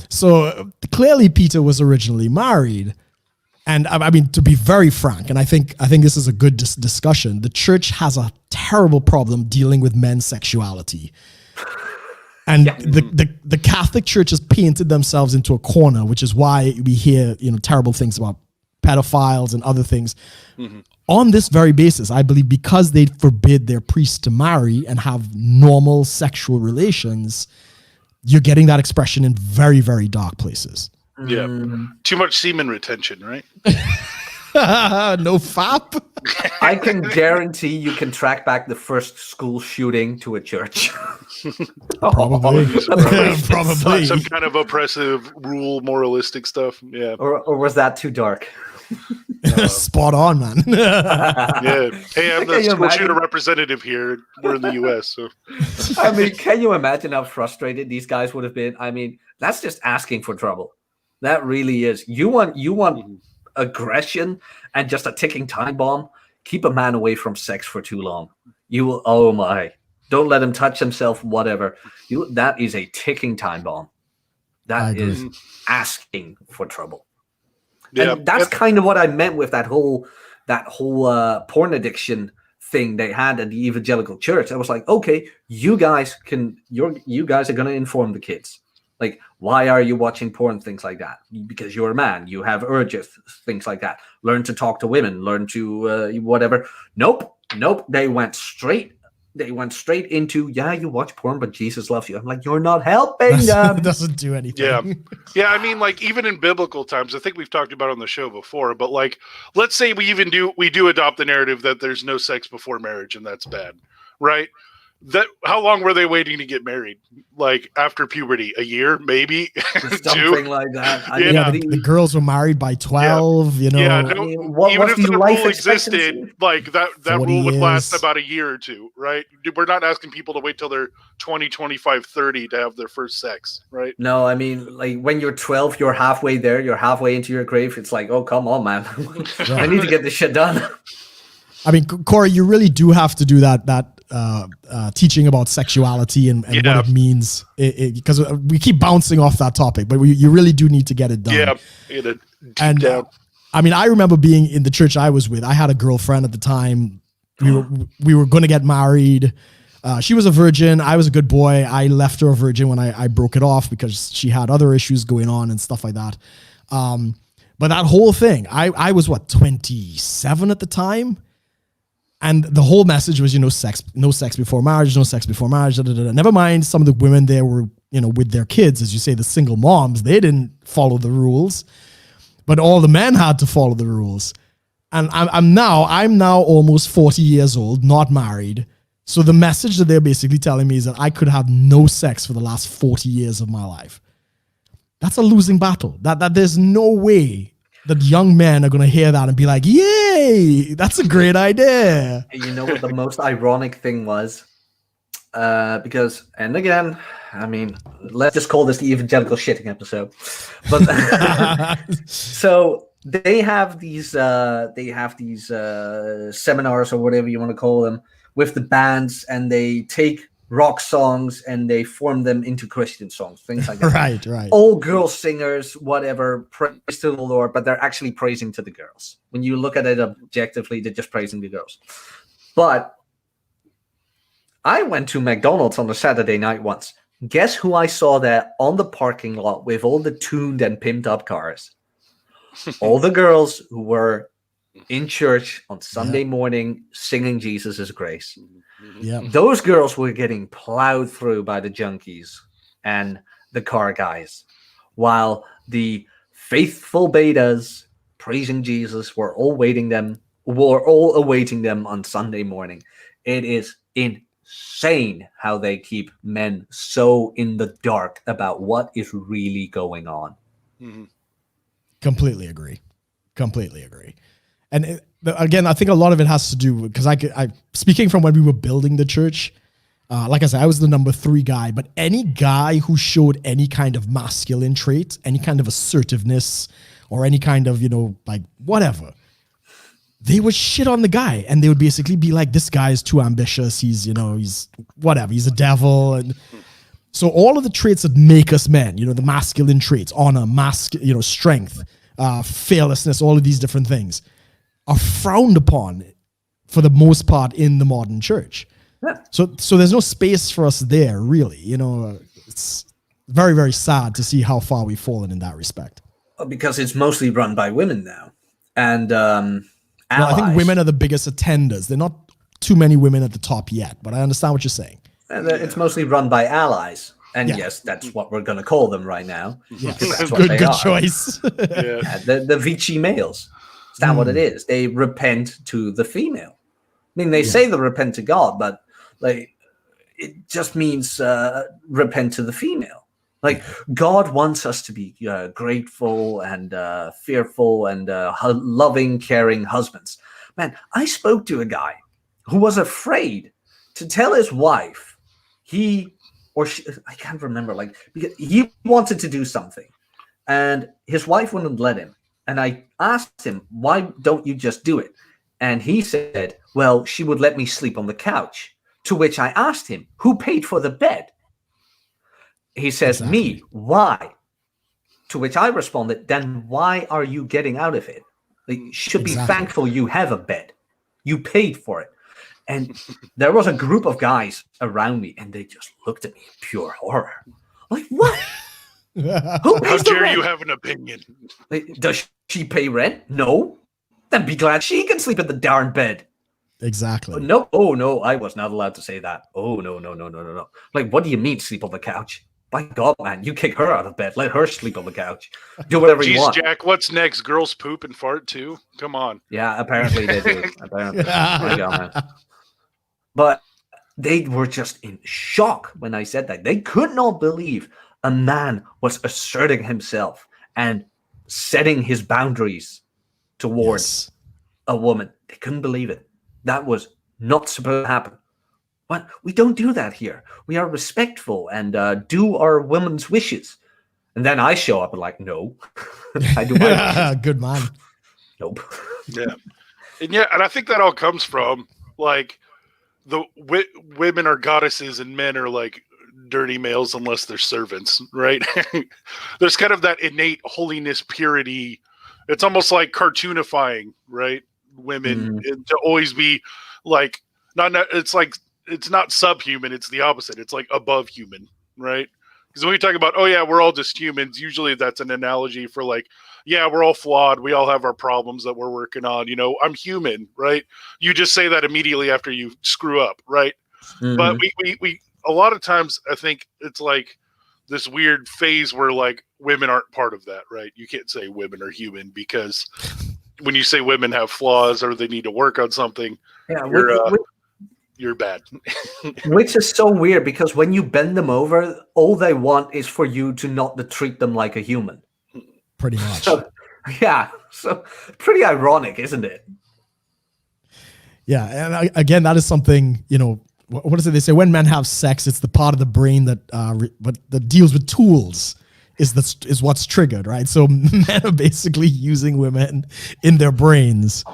So clearly Peter was originally married. And I mean, to be very frank, and I think this is a good discussion, the church has a terrible problem dealing with men's sexuality. And the Catholic Church has painted themselves into a corner, which is why we hear, terrible things about pedophiles and other things. Mm-hmm. On this very basis, I believe because they forbid their priests to marry and have normal sexual relations, you're getting that expression in very, very dark places. Yeah. Too much semen retention, right? No fap. I can guarantee you can track back the first school shooting to a church. Probably. Probably. Some kind of oppressive, rule, moralistic stuff. Yeah. Or was that too dark? Spot on, man. Yeah. Hey, I'm the school shooter representative here. We're in the U.S., so. I mean, can you imagine how frustrated these guys would have been? I mean, that's just asking for trouble. That really is. You want aggression and just a ticking time bomb. Keep a man away from sex for too long. You will. Oh my! Don't let him touch himself. Whatever. That is a ticking time bomb. That is asking for trouble. Yeah, and that's kind of what I meant with that whole porn addiction thing they had at the evangelical church. I was like, okay, you guys are going to inform the kids. Like, why are you watching porn? Things like that. Because you're a man. You have urges. Things like that. Learn to talk to women. Learn to whatever. Nope. They went straight into, you watch porn, but Jesus loves you. I'm like, you're not helping them. It doesn't do anything. Yeah. I mean, like, even in biblical times, I think we've talked about it on the show before, but like, let's say we do adopt the narrative that there's no sex before marriage and that's bad, right? How long were they waiting to get married? Like after puberty, a year, maybe something like that. The girls were married by 12. Even if the rule existed, like that rule would last about a year or two, right? We're not asking people to wait till they're 20, 25, 30 to have their first sex, right? No, I mean, like when you're 12, you're halfway there. You're halfway into your grave. It's like, oh, come on, man. I need to get this shit done. I mean, Corey, you really do have to do that teaching about sexuality and what it means, because we keep bouncing off that topic, but you really do need to get it done. Yeah, get it deep down. I mean, I remember being in the church I was with. I had a girlfriend at the time. We were going to get married. She was a virgin. I was a good boy. I left her a virgin when I broke it off because she had other issues going on and stuff like that. But that whole thing, I was 27 at the time. And the whole message was, no sex before marriage, no sex before marriage. Never mind, some of the women there were, with their kids, as you say, the single moms, they didn't follow the rules, but all the men had to follow the rules. And I'm now almost 40 years old, not married. So the message that they're basically telling me is that I could have no sex for the last 40 years of my life. That's a losing battle. That there's no way that young men are going to hear that and be like, yay, that's a great idea. You know what the most ironic thing was? Because, and again, I mean, let's just call this the evangelical shitting episode. But so they have these seminars or whatever you want to call them with the bands, and they take rock songs and they form them into Christian songs, things like that. Right. All girl singers, whatever, praise to the Lord, but they're actually praising to the girls. When you look at it objectively, they're just praising the girls. But I went to McDonald's on a Saturday night once. Guess who I saw there on the parking lot with all the tuned and pimped up cars? All the girls who were in church on Sunday morning singing Jesus is Grace. Yeah, those girls were getting plowed through by the junkies and the car guys, while the faithful betas praising Jesus were all awaiting them on Sunday morning. It is insane how they keep men so in the dark about what is really going on. Mm-hmm. Completely agree. And again, I think a lot of it has to do because I speaking from when we were building the church, like I said, I was the number 3 guy, but any guy who showed any kind of masculine trait, any kind of assertiveness, or any kind of, like whatever, they would shit on the guy, and they would basically be like, this guy is too ambitious. He's whatever. He's a devil. And so all of the traits that make us men, the masculine traits, honor, strength, fearlessness, all of these different things are frowned upon for the most part in the modern church. Yeah. So there's no space for us there, really. It's very, very sad to see how far we've fallen in that respect. Because it's mostly run by women now. And I think women are the biggest attenders. There are not too many women at the top yet, but I understand what you're saying. And it's mostly run by allies. And Yeah. yes, that's what we're going to call them right now. Yes. That's what Good they are. choice. Yeah. The Vici males. Is that what it is? They repent to the female. I mean, they say they repent to God, but like it just means repent to the female. Like God wants us to be grateful and fearful and loving, caring husbands. Man, I spoke to a guy who was afraid to tell his wife he or she, I can't remember, like because he wanted to do something and his wife wouldn't let him. And I asked him, why don't you just do it? And he said, well, she would let me sleep on the couch. To which I asked him, who paid for the bed? He says, me. Why? To which I responded, then why are you getting out of it? Like, you should be thankful you have a bed. You paid for it. And there was a group of guys around me, and they just looked at me in pure horror. Like, what? Who How pays the dare rent? you have an opinion? Like, does she pay rent? No. Then be glad she can sleep in the darn bed. Exactly. No. Oh, no, I was not allowed to say that. Oh, no. Like, what do you mean sleep on the couch? By God, man, you kick her out of bed. Let her sleep on the couch. Do whatever you Jeez, want. Jack, what's next? Girls poop and fart too? Come on. Yeah, apparently they do. Apparently. My God, man. But they were just in shock when I said that. They could not believe a man was asserting himself and setting his boundaries towards a woman. They couldn't believe it. That was not supposed to happen. But we don't do that here. We are respectful and do our women's wishes. And then I show up and like, no, I do my wishes. Good man. Nope. Yeah. And I think that all comes from like the women are goddesses and men are like dirty males unless they're servants, right? There's kind of that innate holiness, purity. It's almost like cartoonifying, right? Women to always be like it's not subhuman, it's the opposite. It's like above human, right? Because when we talk about, oh yeah, we're all just humans, usually that's an analogy for like, yeah, we're all flawed. We all have our problems that we're working on. I'm human, right? You just say that immediately after you screw up, right? But we a lot of times I think it's like this weird phase where like women aren't part of that, right? You can't say women are human because when you say women have flaws or they need to work on something, you're bad. Which is so weird because when you bend them over, all they want is for you to not to treat them like a human. Pretty much. So pretty ironic, isn't it? Yeah, and again, that is something, what is it? They say when men have sex, it's the part of the brain that deals with tools is what's triggered, right? So men are basically using women in their brains.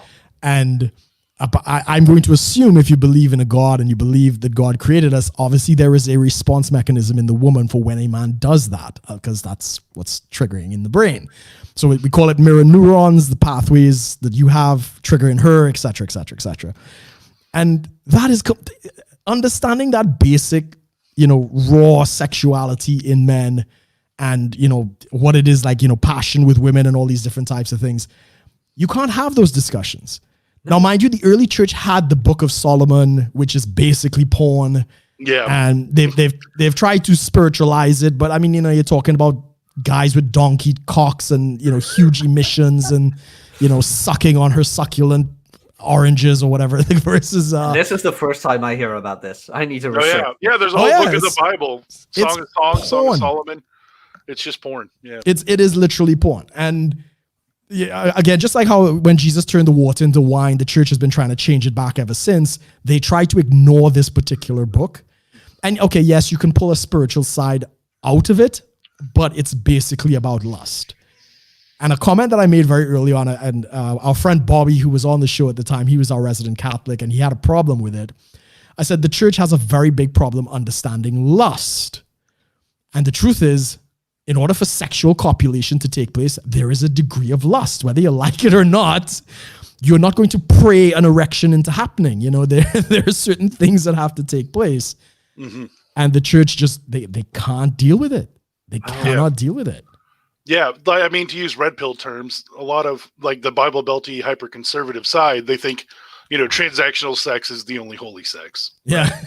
And I'm going to assume if you believe in a God and you believe that God created us, obviously there is a response mechanism in the woman for when a man does that, because that's what's triggering in the brain. So we call it mirror neurons, the pathways that you have trigger in her, et cetera, et cetera, et cetera. And that is understanding that basic, raw sexuality in men and, what it is like, passion with women and all these different types of things. You can't have those discussions. Now, mind you, the early church had the Book of Solomon, which is basically porn. Yeah. And they've tried to spiritualize it. But I mean, you're talking about guys with donkey cocks and, huge emissions and, sucking on her succulent oranges or whatever versus this is the first time I hear about this. I need to research. Yeah, there's a whole book of the Bible. Song of Solomon. It's just porn. Yeah. It is literally porn. And yeah, again, just like how when Jesus turned the water into wine, the church has been trying to change it back ever since. They try to ignore this particular book. And okay, yes, you can pull a spiritual side out of it, but it's basically about lust. And a comment that I made very early on, and our friend Bobby, who was on the show at the time, he was our resident Catholic, and he had a problem with it. I said, the church has a very big problem understanding lust. And the truth is, in order for sexual copulation to take place, there is a degree of lust. Whether you like it or not, you're not going to pray an erection into happening. You know, there are certain things that have to take place. Mm-hmm. And the church just, they can't deal with it. They cannot deal with it. Yeah, I mean, to use red pill terms, a lot of like the Bible Belty hyper-conservative side, they think, you know, transactional sex is the only holy sex. Yeah.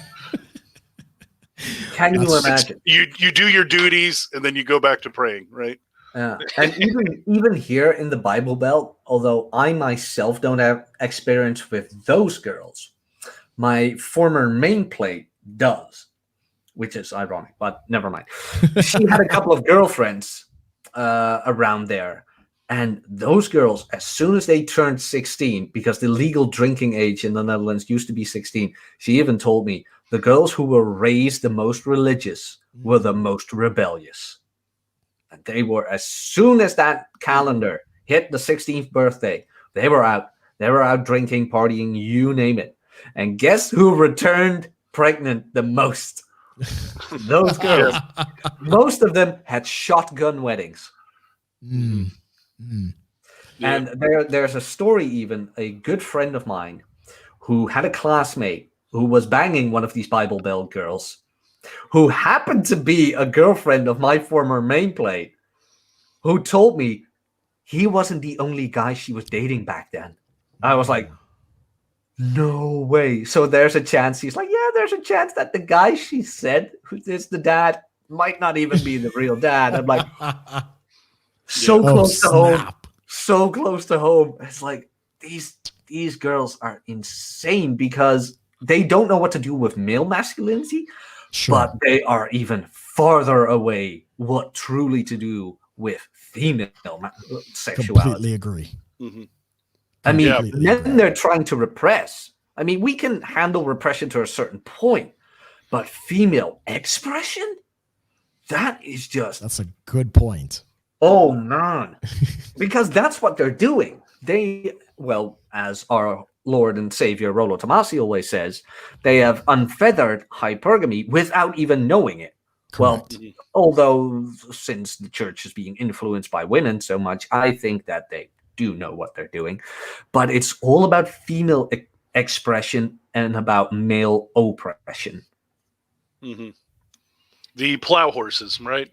Can you imagine? You do your duties and then you go back to praying, right? Yeah, and even here in the Bible Belt, although I myself don't have experience with those girls, my former main plate does, which is ironic, but never mind. She had a couple of girlfriends around there, and those girls, as soon as they turned 16, because the legal drinking age in the Netherlands used to be 16, she even told me the girls who were raised the most religious were the most rebellious. And they were, as soon as that calendar hit the 16th birthday, they were out. They were out drinking, partying, you name it. And guess who returned pregnant the most? Those girls. Most of them had shotgun weddings. Mm. Mm. And there's a story, even a good friend of mine who had a classmate who was banging one of these Bible Belt girls, who happened to be a girlfriend of my former main plate, who told me he wasn't the only guy she was dating back then. I was like, no way. So there's a chance. He's like, yeah, there's a chance that the guy she said who is the dad might not even be the real dad. I'm like, so close to home. So close to home. It's like these girls are insane because they don't know what to do with male masculinity, but they are even farther away what truly to do with female sexuality. Completely agree. Mm-hmm. I mean, then they're trying to repress. I mean, we can handle repression to a certain point, but female expression? That's a good point. Oh, man. Because that's what they're doing. As our Lord and Savior Rollo Tomasi always says, they have unfeathered hypergamy without even knowing it. Correct. Well, although since the church is being influenced by women so much, I think that they do know what they're doing. But it's all about female expression and about male oppression. Mm-hmm. The plow horses, right?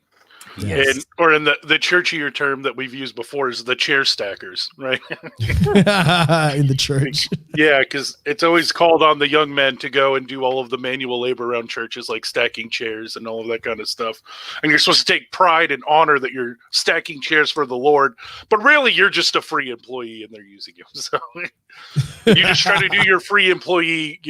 Yes. Or in the churchier term that we've used before is the chair stackers, right? In the church. Yeah, because it's always called on the young men to go and do all of the manual labor around churches, like stacking chairs and all of that kind of stuff. And you're supposed to take pride and honor that you're stacking chairs for the Lord, but really you're just a free employee and they're using you. So you just try to do your free employee,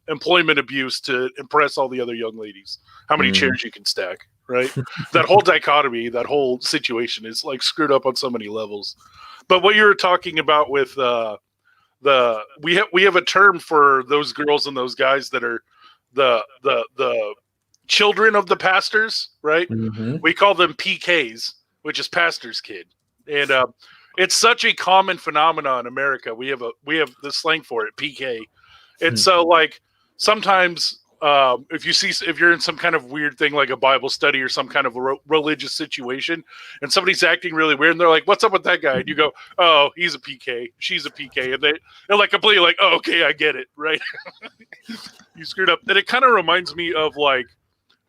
employment abuse to impress all the other young ladies. How many chairs you can stack. Right, that whole dichotomy, that whole situation is like screwed up on so many levels. But what you were talking about with we have a term for those girls and those guys that are the children of the pastors, right? Mm-hmm. We call them PKs, which is pastor's kid, and it's such a common phenomenon in America. We have the slang for it, PK, and so like sometimes. If you're in some kind of weird thing like a Bible study or some kind of religious situation and somebody's acting really weird and they're like, what's up with that guy? And you go, oh, he's a PK, she's a PK. And they're like completely like, oh, okay, I get it. Right. You screwed up. And it kind of reminds me of like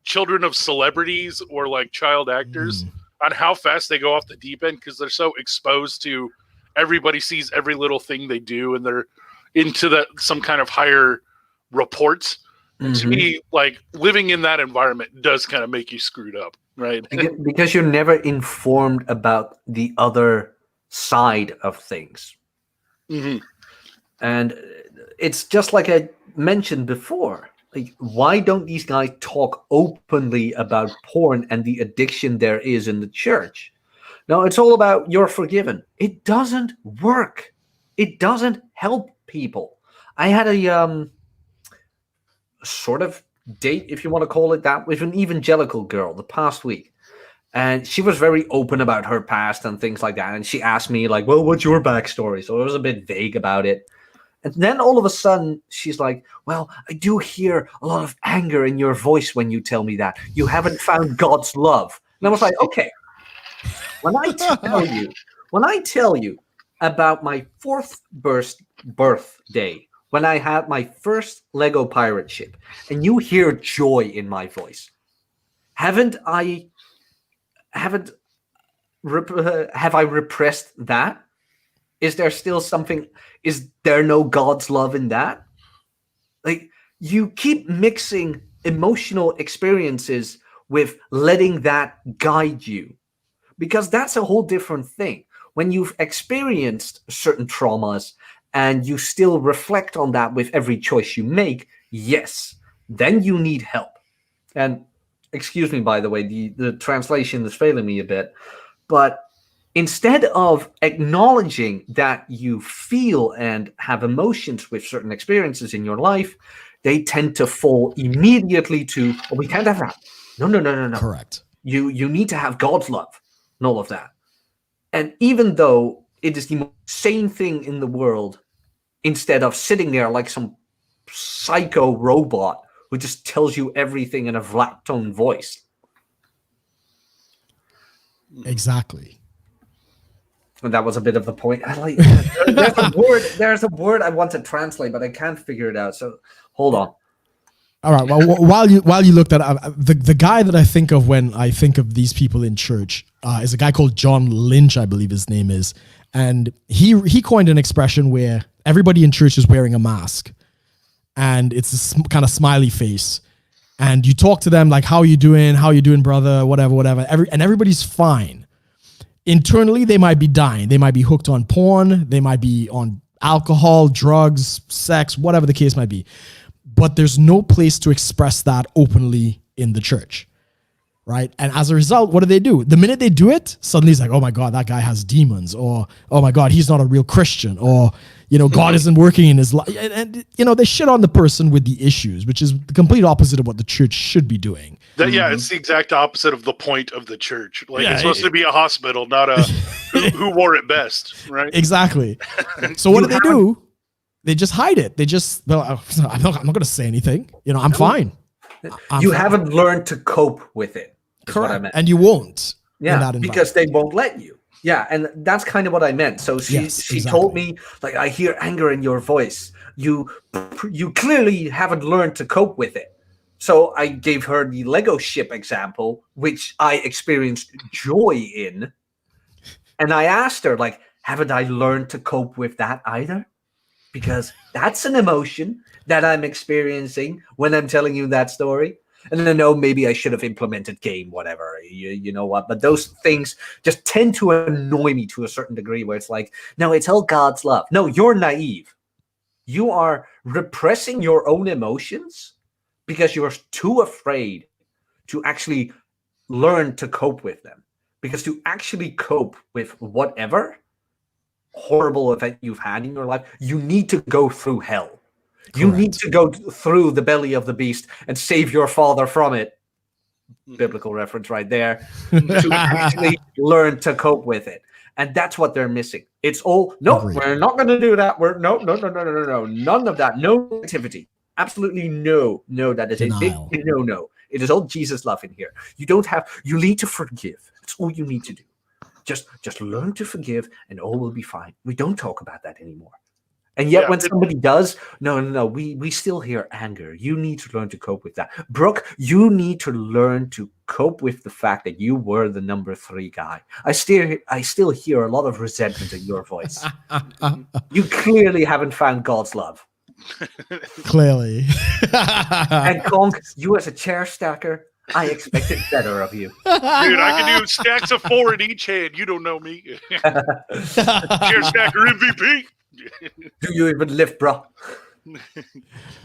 children of celebrities or like child actors on how fast they go off the deep end because they're so exposed to everybody sees every little thing they do and they're into some kind of higher reports. Mm-hmm. To me, like living in that environment does kind of make you screwed up, right? Because you're never informed about the other side of things. Mm-hmm. And it's just like I mentioned before. Like, why don't these guys talk openly about porn and the addiction there is in the church? No, it's all about you're forgiven. It doesn't work. It doesn't help people. I had a sort of date, if you want to call it that, with an evangelical girl the past week. And she was very open about her past and things like that. And she asked me, like, well, what's your backstory? So I was a bit vague about it. And then all of a sudden, she's like, well, I do hear a lot of anger in your voice when you tell me that. You haven't found God's love. And I was like, okay, when I tell you about my fourth birthday, when I had my first Lego pirate ship, and you hear joy in my voice, have I repressed that? Is there still something? Is there no God's love in that? Like, you keep mixing emotional experiences with letting that guide you, because that's a whole different thing. When you've experienced certain traumas and you still reflect on that with every choice you make, yes, then you need help. And excuse me, by the way, the translation is failing me a bit, but instead of acknowledging that you feel and have emotions with certain experiences in your life, they tend to fall immediately to, oh, we can't have that. No. Correct. You need to have God's love and all of that. And even though it is the most sane thing in the world, instead of sitting there like some psycho robot who just tells you everything in a flat tone voice. Exactly. And that was a bit of the point. There's a word I want to translate, but I can't figure it out. So hold on. All right. Well, while you look that up, the guy that I think of when I think of these people in church is a guy called John Lynch, I believe his name is, and he coined an expression where everybody in church is wearing a mask, and it's a kind of smiley face, and you talk to them like, "How you doing? How you doing, brother? Whatever." And everybody's fine. Internally, they might be dying. They might be hooked on porn. They might be on alcohol, drugs, sex, whatever the case might be. But there's no place to express that openly in the church, right? And as a result, what do? The minute they do it, suddenly it's like, oh my God, that guy has demons, or oh my God, he's not a real Christian, or, God isn't working in his life. And they shit on the person with the issues, which is the complete opposite of what the church should be doing. Yeah, it's the exact opposite of the point of the church. It's supposed to be a hospital, not a who wore it best, right? Exactly. So what do? They just hide it. They just, I'm not going to say anything. I'm fine. You haven't learned to cope with it. Correct. And you won't. Yeah, because they won't let you. Yeah, and that's kind of what I meant. So she told me, like, I hear anger in your voice. You clearly haven't learned to cope with it. So I gave her the Lego ship example, which I experienced joy in. And I asked her, like, haven't I learned to cope with that either? Because that's an emotion that I'm experiencing when I'm telling you that story. And then, no, maybe I should have implemented game, whatever, you know what. But those things just tend to annoy me to a certain degree, where it's like, no, it's all God's love. No, you're naive. You are repressing your own emotions because you're too afraid to actually learn to cope with them. Because to actually cope with whatever horrible event you've had in your life, you need to go through hell. Correct. You need to go through the belly of the beast and save your father from it. Biblical reference right there. To actually learn to cope with it. And that's what they're missing. It's all, no, we're not going to do that. No. None of that. No negativity. Absolutely no. No, that is Denial. A big no. It is all Jesus love in here. You need to forgive. That's all you need to do. Just learn to forgive and all will be fine. We don't talk about that anymore. And yet when somebody does, no, we still hear anger. You need to learn to cope with that. Brooke, you need to learn to cope with the fact that you were the number 3 guy. I still hear a lot of resentment in your voice. You clearly haven't found God's love. Clearly. And Conk, you as a chair stacker, I expected better of you. Dude, I can do stacks of 4 in each hand. You don't know me. Chair stacker MVP. Do you even lift, bro?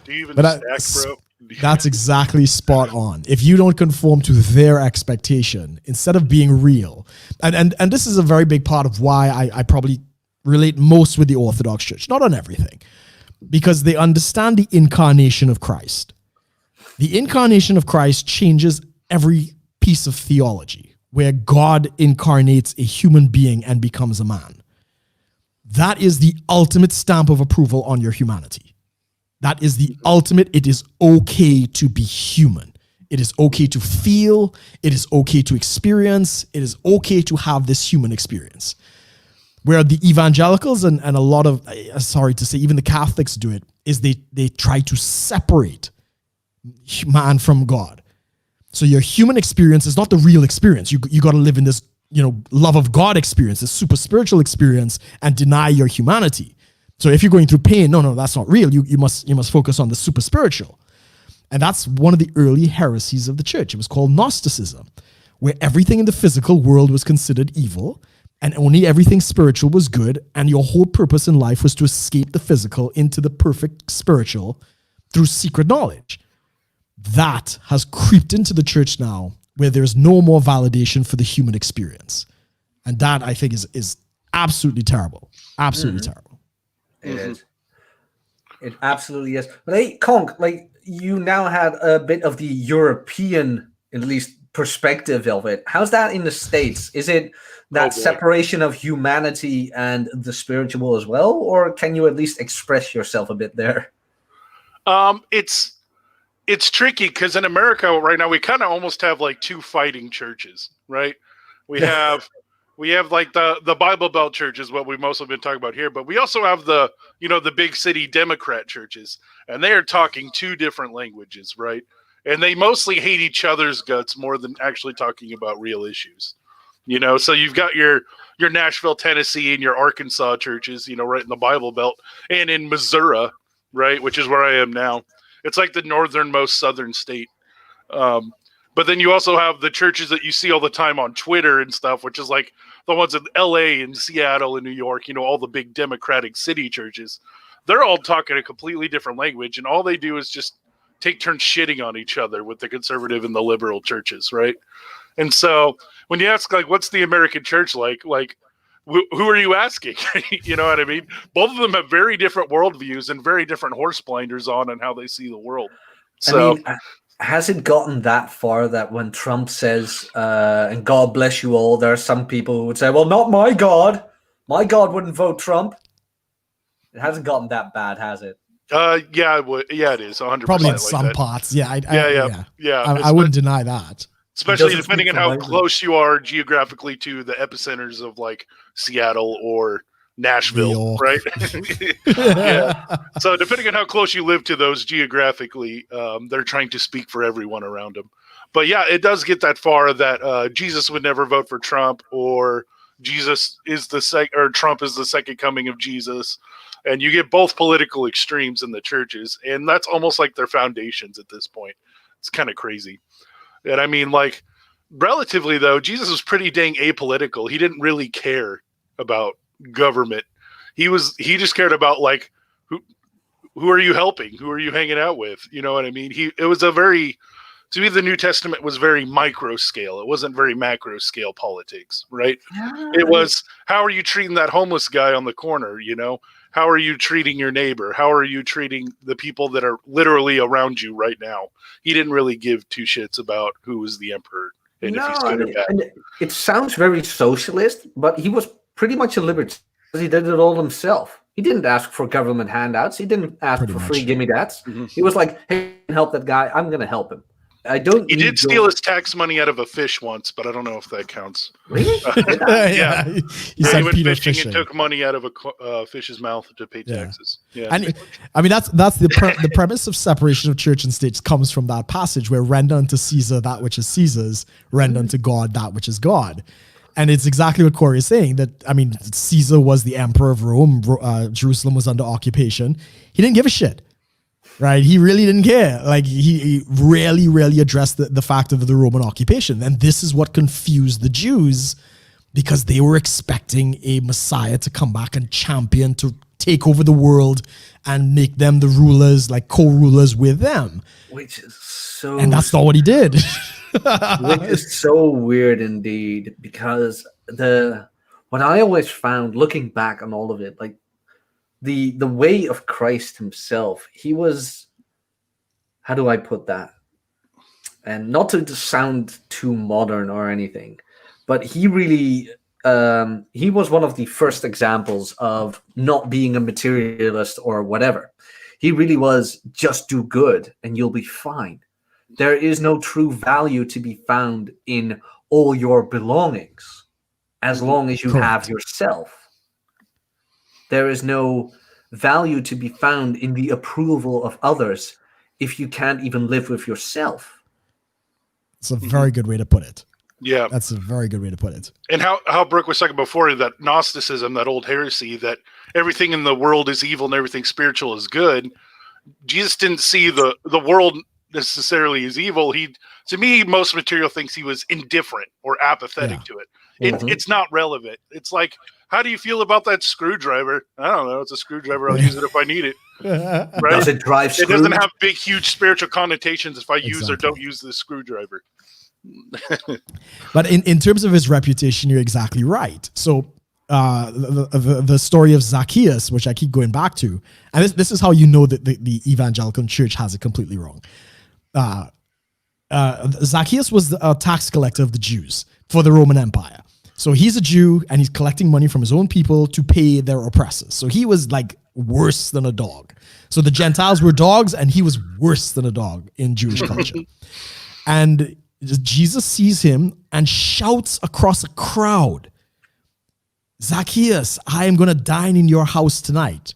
Do you even But stack, bro? that's exactly spot on. If you don't conform to their expectation, instead of being real, and this is a very big part of why I probably relate most with the Orthodox Church, not on everything, because they understand the incarnation of Christ. The incarnation of Christ changes every piece of theology, where God incarnates a human being and becomes a man. That is the ultimate stamp of approval on your humanity. That is the ultimate. It is okay to be human. It is okay to feel. It is okay to experience. It is okay to have this human experience. Where the evangelicals and a lot of, sorry to say, even the Catholics do it, is they try to separate man from God. So your human experience is not the real experience. You got to live in this, love of God experience, this super spiritual experience, and deny your humanity. So if you're going through pain, no, that's not real. You must focus on the super spiritual. And that's one of the early heresies of the church. It was called Gnosticism, where everything in the physical world was considered evil and only everything spiritual was good. And your whole purpose in life was to escape the physical into the perfect spiritual through secret knowledge. That has creeped into the church now, where there's no more validation for the human experience. And that, I think, is absolutely terrible. Absolutely terrible. It is. It absolutely is. But hey, Conk, you now had a bit of the European, at least, perspective of it. How's that in the States? Is it that separation of humanity and the spiritual as well? Or can you at least express yourself a bit there? It's tricky because in America right now, we kind of almost have like two fighting churches, right? We have like the Bible Belt church is what we've mostly been talking about here, but we also have the big city Democrat churches, and they are talking two different languages, right? And they mostly hate each other's guts more than actually talking about real issues. So you've got your Nashville, Tennessee, and your Arkansas churches, right in the Bible Belt, and in Missouri, right, which is where I am now. It's like the northernmost southern state. But then you also have the churches that you see all the time on Twitter and stuff, which is like the ones in LA and Seattle and New York, all the big Democratic city churches. They're all talking a completely different language, and all they do is just take turns shitting on each other with the conservative and the liberal churches, right? And so when you ask, what's the American church like? Who are you asking? You know what I mean? Both of them have very different worldviews and very different horse blinders on how they see the world. So, has it gotten that far that when Trump says, and God bless you all, there are some people who would say, well, not my God. My God wouldn't vote Trump. It hasn't gotten that bad, has it? Yeah, it would. Yeah, it is 100%. Probably in like some that. parts. Yeah. I wouldn't deny that. Especially depending on how close you are geographically to the epicenters of like Seattle or Nashville, right? Yeah. So depending on how close you live to those geographically, they're trying to speak for everyone around them. But yeah, it does get that far that Jesus would never vote for Trump, or Jesus is Trump is the second coming of Jesus. And you get both political extremes in the churches, and that's almost like their foundations at this point. It's kind of crazy. And I mean, relatively though, Jesus was pretty dang apolitical. He didn't really care about government. He just cared about who are you helping? Who are you hanging out with? You know what I mean? To me, the New Testament was very micro scale. It wasn't very macro scale politics, right? Yeah. It was, how are you treating that homeless guy on the corner? How are you treating your neighbor? How are you treating the people that are literally around you right now? He didn't really give two shits about who was the emperor and if he's good or bad. And it sounds very socialist, but he was pretty much a libertarian. He did it all himself. He didn't ask for government handouts. He didn't ask for free gimme-dats. Mm-hmm. He was like, hey, help that guy. I'm going to help him. He did steal his tax money out of a fish once, but I don't know if that counts. Really? Yeah. He went fishing and took money out of a fish's mouth to pay taxes. Yeah. And I mean, that's the premise of separation of church and state comes from that passage where render unto Caesar that which is Caesar's, render unto God that which is God. And it's exactly what Corey is saying, that, I mean, Caesar was the emperor of Rome. Jerusalem was under occupation. He didn't give a shit. Right, he really didn't care. He rarely addressed the fact of the Roman occupation, and this is what confused the Jews, because they were expecting a Messiah to come back and champion to take over the world and make them the rulers, like co-rulers with them. Which is so... And that's not what he did. Which is so weird indeed, because what I always found, looking back on all of it, like the way of Christ himself, he was, how do I put that? And not to sound too modern or anything, but he really, he was one of the first examples of not being a materialist or whatever. He really was, just do good and you'll be fine. There is no true value to be found in all your belongings, as long as you have yourself. There is no value to be found in the approval of others if you can't even live with yourself. It's a very good way to put it. Yeah. That's a very good way to put it. And how Brooke was talking before, that Gnosticism, that old heresy, that everything in the world is evil and everything spiritual is good. Jesus didn't see the world necessarily as evil. To me, most material thinks he was indifferent or apathetic to it. It's not relevant. It's like, how do you feel about that screwdriver? I don't know. It's a screwdriver. I'll use it if I need it. Right? Does it drive screws? It doesn't have big, huge spiritual connotations if I use or don't use the screwdriver. But in terms of his reputation, you're exactly right. So the story of Zacchaeus, which I keep going back to, and this is how you know that the evangelical church has it completely wrong. Zacchaeus was a tax collector of the Jews for the Roman Empire. So he's a Jew and he's collecting money from his own people to pay their oppressors. So he was like worse than a dog. So the Gentiles were dogs and he was worse than a dog in Jewish culture. And Jesus sees him and shouts across a crowd, Zacchaeus, I am going to dine in your house tonight.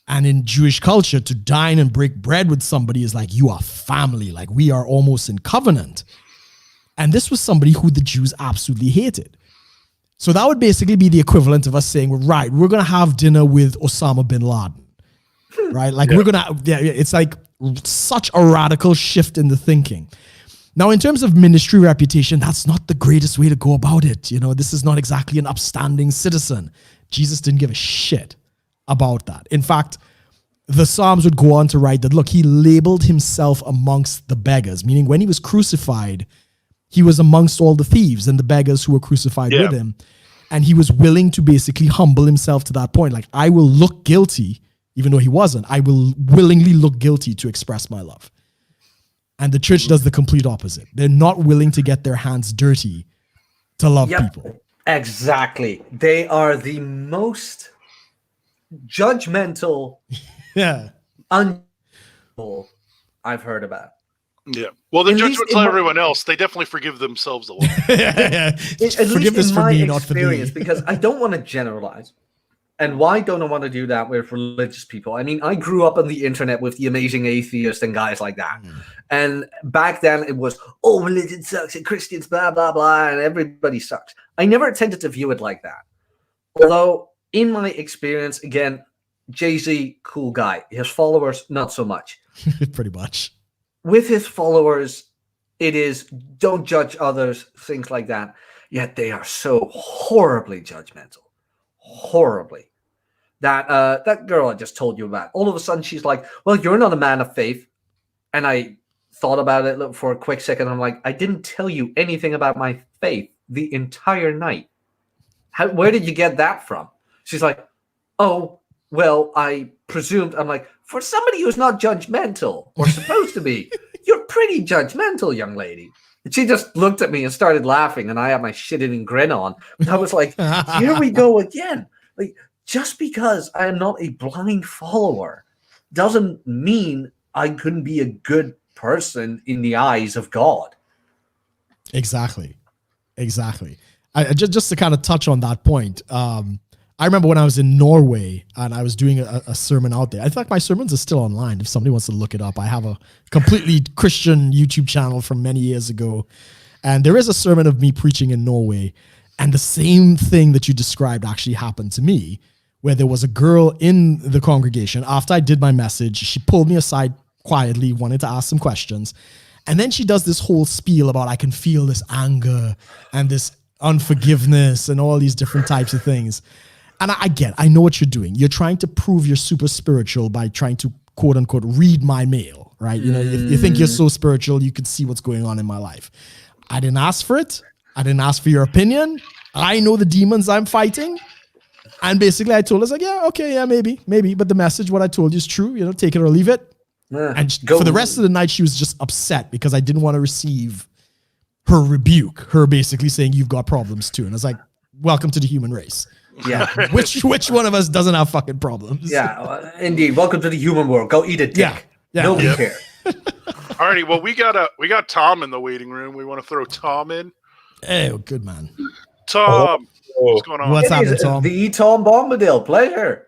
And in Jewish culture, to dine and break bread with somebody is like, you are family, like we are almost in covenant. And this was somebody who the Jews absolutely hated. So that would basically be the equivalent of us saying, right, we're going to have dinner with Osama bin Laden, right? Like we're going to, it's like such a radical shift in the thinking. Now, in terms of ministry reputation, that's not the greatest way to go about it. You know, this is not exactly an upstanding citizen. Jesus didn't give a shit about that. In fact, the Psalms would go on to write that, look, he labeled himself amongst the beggars, meaning when he was crucified, he was amongst all the thieves and the beggars who were crucified with him. And he was willing to basically humble himself to that point. Like, I will look guilty, even though he wasn't. I will willingly look guilty to express my love. And the church does the complete opposite. They're not willing to get their hands dirty to love people. Exactly. They are the most judgmental, I've heard about. Yeah. Well, they're judgmental to everyone else. They definitely forgive themselves a lot. At least in my experience, because I don't want to generalize. And why don't I want to do that with religious people? I mean, I grew up on the internet with the Amazing Atheist and guys like that. And back then it was, oh, religion sucks and Christians, blah, blah, blah, and everybody sucks. I never tended to view it like that. Although, in my experience, again, Jay-Z, cool guy. His followers, not so much. Pretty much. With his followers, it is, don't judge others, things like that. Yet they are so horribly judgmental. Horribly. That girl I just told you about, all of a sudden she's like, well, you're not a man of faith. And I thought about it for a quick second. I'm like, I didn't tell you anything about my faith the entire night. Where did you get that from? She's like, oh, well, I presumed. I'm like, for somebody who's not judgmental or supposed to be, you're pretty judgmental, young lady. And she just looked at me and started laughing, and I had my shit-eating grin on. And I was like, here we go again. Like, just because I am not a blind follower doesn't mean I couldn't be a good person in the eyes of God. Exactly. Just to kind of touch on that point, I remember when I was in Norway and I was doing a sermon out there. I think my sermons are still online. If somebody wants to look it up, I have a completely Christian YouTube channel from many years ago. And there is a sermon of me preaching in Norway. And the same thing that you described actually happened to me, where there was a girl in the congregation. After I did my message, she pulled me aside quietly, wanted to ask some questions. And then she does this whole spiel about I can feel this anger and this unforgiveness and all these different types of things. And I know what you're doing. You're trying to prove you're super spiritual by trying to quote unquote read my mail, right? You know, if you think you're so spiritual, you could see what's going on in my life. I didn't ask for it. I didn't ask for your opinion. I know the demons I'm fighting. And basically I told us like, yeah, okay, yeah, maybe. But the message, what I told you is true, you know, take it or leave it. And for the rest of the night, she was just upset because I didn't want to receive her rebuke, her basically saying you've got problems too. And I was like, welcome to the human race. Yeah. Which one of us doesn't have fucking problems? Yeah, indeed. Welcome to the human world. Go eat a dick. Yeah. Nobody cares. Alrighty, well, we got Tom in the waiting room. We want to throw Tom in. Hey, good man. Tom, what's going on? What's happening, Tom? The Tom Bombadil. Pleasure.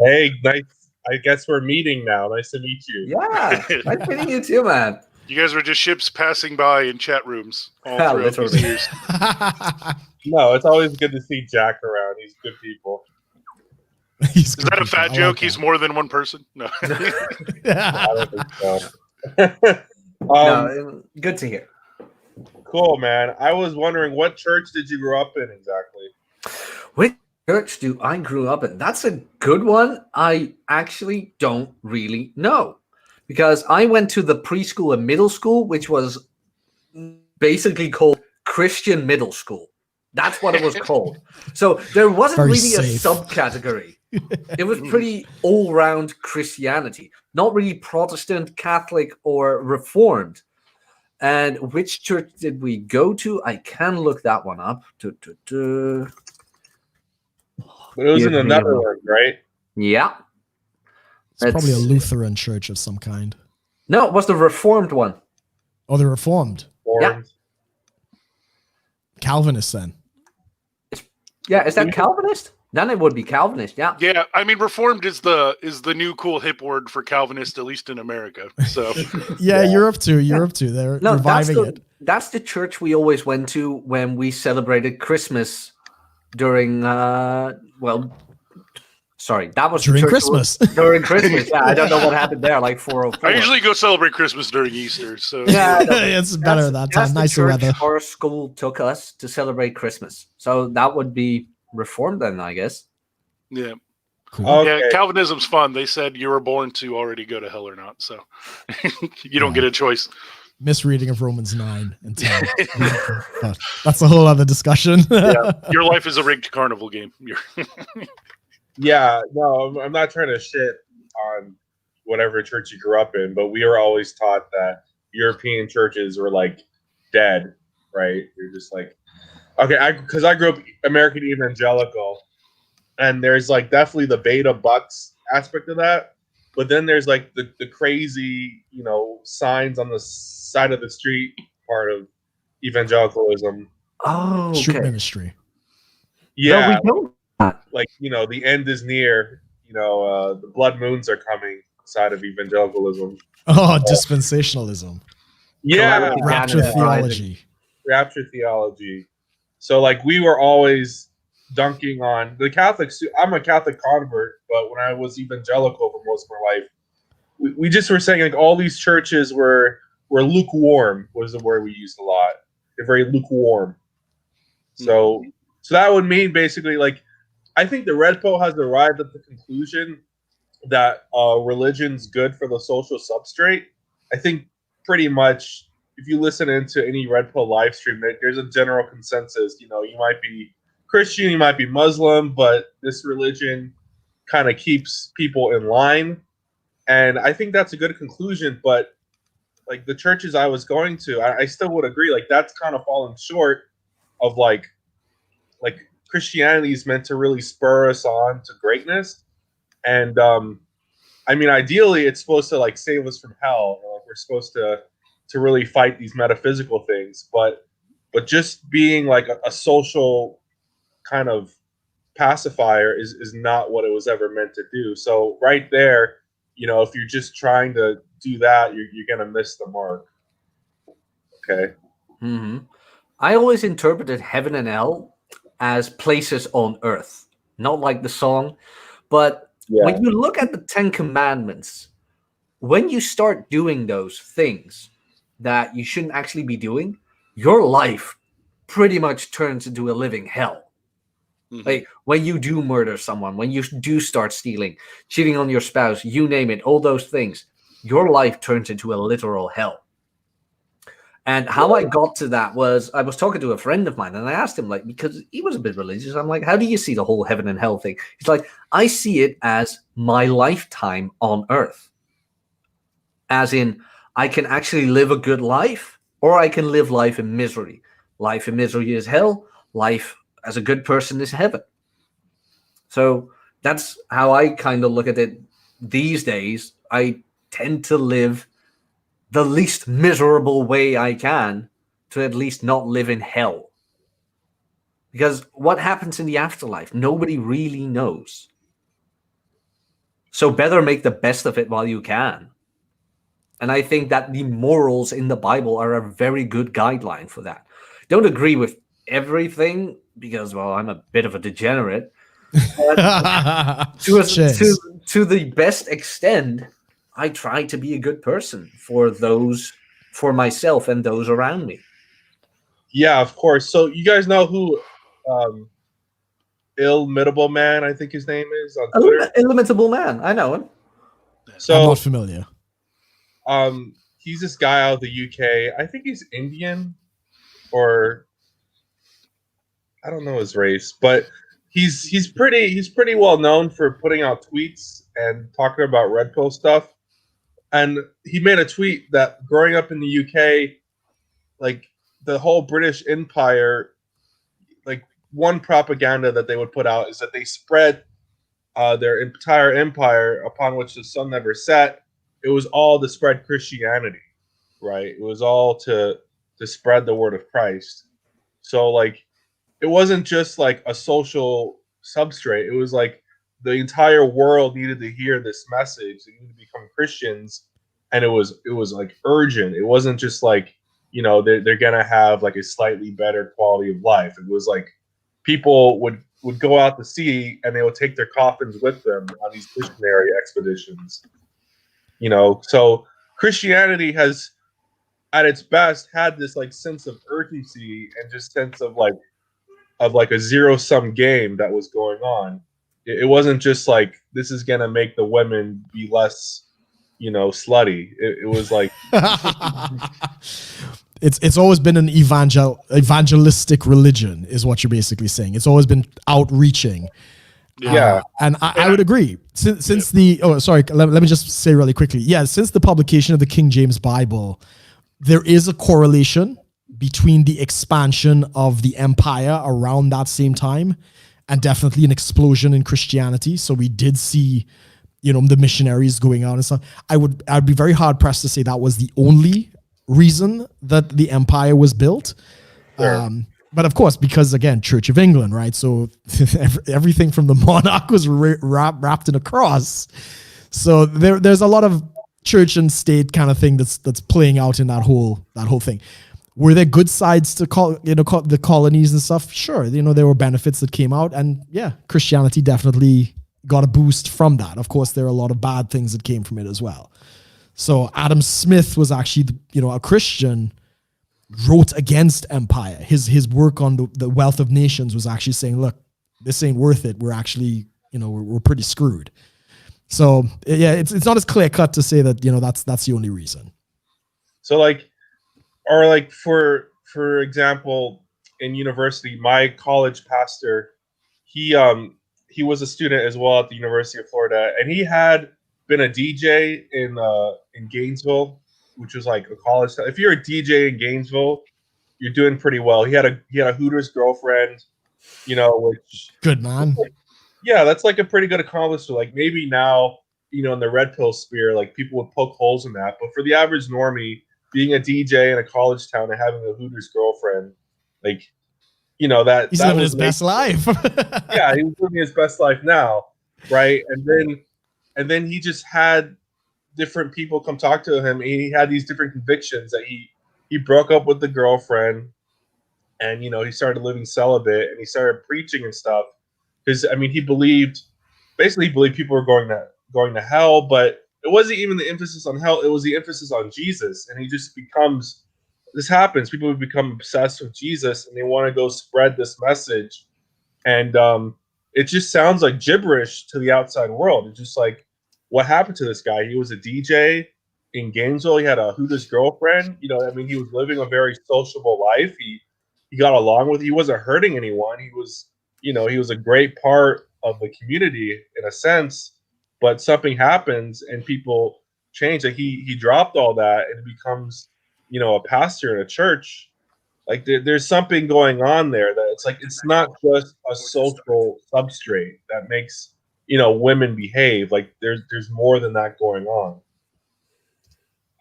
Hey, nice. I guess we're meeting now. Nice to meet you. Yeah. Nice meeting you too, man. You guys were just ships passing by in chat rooms all throughout Literally. these years. No, it's always good to see Jack around. He's good people. Is that a fat joke? He's more than one person? No. I don't think so. No, good to hear. Cool, man. I was wondering, what church did you grow up in exactly? Which church do I grew up in? That's a good one. I actually don't really know because I went to the preschool and middle school, which was basically called Christian middle school. That's what it was called. So there wasn't Very really safe. a subcategory. It was pretty all-round Christianity, not really Protestant, Catholic, or Reformed. And which church did we go to? I can look that one up. But it was in the Netherlands, right? Yeah. It's probably a Lutheran church of some kind. No, it was the Reformed one. Oh, the Reformed. Yeah. Calvinist then. Yeah, is that Calvinist? Then it would be Calvinist, yeah. Yeah, I mean, Reformed is the new cool hip word for Calvinist, at least in America. So Yeah, Europe too. They're reviving it. That's the church we always went to when we celebrated Christmas during sorry, that was During the church Christmas. During Christmas, yeah. I don't know what happened there, like 404. I usually go celebrate Christmas during Easter. So Yeah, It's better that that's time. the Nicer church weather. our school took us to celebrate Christmas. So that would be Reformed then, I guess. yeah. Cool. Okay. Yeah, Calvinism's fun. They said you were born to already go to hell or not, so you don't get a choice. Misreading of Romans 9 and 10. But that's a whole other discussion. Yeah, your life is a rigged carnival game. Yeah, no, I'm not trying to shit on whatever church you grew up in, but we were always taught that European churches were like dead, right? You're just like, okay, because I grew up American evangelical, and there's like definitely the beta bucks aspect of that, but then there's like the crazy, you know, signs on the side of the street part of evangelicalism. Oh, Street okay. ministry. Yeah, No, we don't. like, you know, the end is near. You know, the blood moons are coming. Side of evangelicalism. Oh, dispensationalism. Yeah, Calamity Rapture Canada. theology. rapture theology. So like we were always dunking on the Catholics. I'm a Catholic convert, but when I was evangelical for most of my life, we just were saying like all these churches were lukewarm was the word we used a lot. They're very lukewarm. So that would mean basically like I think the Red Pill has arrived at the conclusion that religion's good for the social substrate. I think pretty much if you listen into any Red Pill live stream, there's a general consensus. You know, you might be Christian, you might be Muslim, but this religion kind of keeps people in line. And I think that's a good conclusion. But like the churches I was going to, I still would agree. Like that's kind of falling short of like Christianity is meant to really spur us on to greatness. And I mean, ideally, it's supposed to like save us from hell. We're supposed to really fight these metaphysical things, but just being like a social kind of pacifier is not what it was ever meant to do. So right there, you know, if you're just trying to do that, you're gonna miss the mark. Okay. Mm-hmm. I always interpreted heaven and hell as places on earth, not like the song, but when you look at the 10 Commandments, when you start doing those things that you shouldn't actually be doing, your life pretty much turns into a living hell. Like when you do murder someone, when you do start stealing, cheating on your spouse, you name it, all those things, your life turns into a literal hell. And how I got to that was I was talking to a friend of mine and I asked him, like, because he was a bit religious, I'm like, how do you see the whole heaven and hell thing? He's like, I see it as my lifetime on earth. As in, I can actually live a good life or I can live life in misery. Life in misery is hell. Life as a good person is heaven. So that's how I kind of look at it these days. I tend to live the least miserable way I can to at least not live in hell. Because what happens in the afterlife, nobody really knows. So better make the best of it while you can. And I think that the morals in the Bible are a very good guideline for that. Don't agree with everything because, well, I'm a bit of a degenerate. But to the best extent, I try to be a good person for myself and those around me. Yeah, of course. So you guys know who Illimitable Man, I think his name is on Twitter? Illimitable Man, I know him. So I'm not familiar. He's this guy out of the UK. I think he's Indian, or I don't know his race, but he's pretty well known for putting out tweets and talking about red pill stuff. And he made a tweet that growing up in the UK, like the whole British Empire, like one propaganda that they would put out is that they spread their entire empire upon which the sun never set. It was all to spread Christianity, right? It was all to spread the word of Christ. So like, it wasn't just like a social substrate. It was like the entire world needed to hear this message. They needed to become Christians, and it was like urgent. It wasn't just like, you know, they're gonna have like a slightly better quality of life. It was like people would go out to sea and they would take their coffins with them on these missionary expeditions. You know, so Christianity has, at its best, had this like sense of urgency and just sense of like a zero-sum game that was going on. It wasn't just like, this is gonna make the women be less, you know, slutty. It was like it's always been an evangelistic religion, is what you're basically saying. It's always been outreaching. Yeah. And I would agree. Since let me just say really quickly. Yeah, since the publication of the King James Bible, there is a correlation between the expansion of the empire around that same time and definitely an explosion in Christianity. So we did see, you know, the missionaries going out and stuff. I'd be very hard pressed to say that was the only reason that the empire was built. Sure. But of course, because again, Church of England, right? So everything from the monarch was wrapped in a cross. So there's a lot of church and state kind of thing that's playing out in that whole thing. Were there good sides to the colonies and stuff? Sure, you know, there were benefits that came out, and yeah, Christianity definitely got a boost from that. Of course, there are a lot of bad things that came from it as well. So Adam Smith was actually, you know, a Christian, wrote against empire. His work on the Wealth of Nations was actually saying, look, this ain't worth it. We're actually, you know, we're pretty screwed. So yeah, it's not as clear cut to say that, you know, that's the only reason. So like, or like for example, in university, my college pastor, he was a student as well at the University of Florida, and he had been a DJ in Gainesville, which was like a college. If you're a DJ in Gainesville, you're doing pretty well. He had a Hooters girlfriend, you know, which good man. Yeah, that's like a pretty good accomplishment. Like maybe now, you know, in the red pill sphere, like people would poke holes in that, but for the average normie, being a DJ in a college town and having a Hooters girlfriend, like, you know, he's living his best life. Yeah, he was living his best life now, right? And then he just had different people come talk to him, and he had these different convictions that he broke up with the girlfriend, and you know, he started living celibate, and he started preaching and stuff. Because I mean, he believed people were going to hell, but it wasn't even the emphasis on hell; it was the emphasis on Jesus. And he just becomes, this happens. People become obsessed with Jesus, and they want to go spread this message. and it just sounds like gibberish to the outside world. It's just like, what happened to this guy? He was a DJ in Gainesville. He had a Hooters girlfriend. You know, I mean, he was living a very sociable life. He got along with. He wasn't hurting anyone. He was, you know, he was a great part of the community in a sense. But something happens and people change. Like he dropped all that and becomes, you know, a pastor in a church. Like there's something going on there that it's like it's not just a social substrate that makes, you know, women behave. Like there's more than that going on.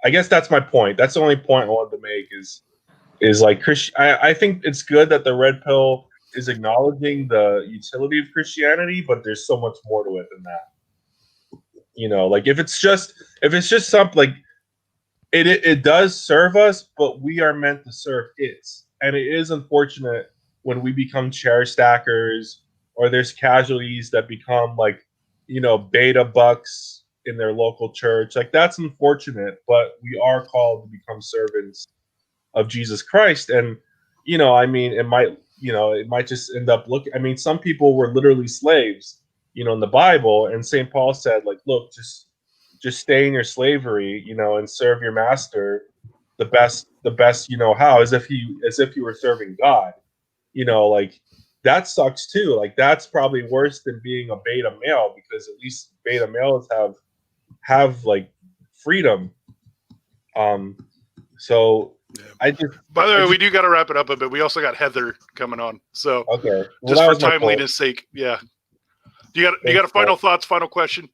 I guess that's my point. That's the only point I wanted to make is like I think it's good that the red pill is acknowledging the utility of Christianity, but there's so much more to it than that. You know, like if it's just something like it does serve us, but we are meant to serve it. And it is unfortunate when we become chair stackers or there's casualties that become like, you know, beta bucks in their local church. Like that's unfortunate, but we are called to become servants of Jesus Christ. And, you know, I mean, it might just end up I mean, some people were literally slaves, you know, in the Bible, and St. Paul said, like, look, just stay in your slavery, you know, and serve your master the best you know how, as if you were serving God. You know, like that sucks too. Like that's probably worse than being a beta male, because at least beta males have like freedom. So I just. By the way, we do got to wrap it up a bit. We also got Heather coming on, so okay. Well, just for timeliness sake, yeah. You got a final thoughts, final question?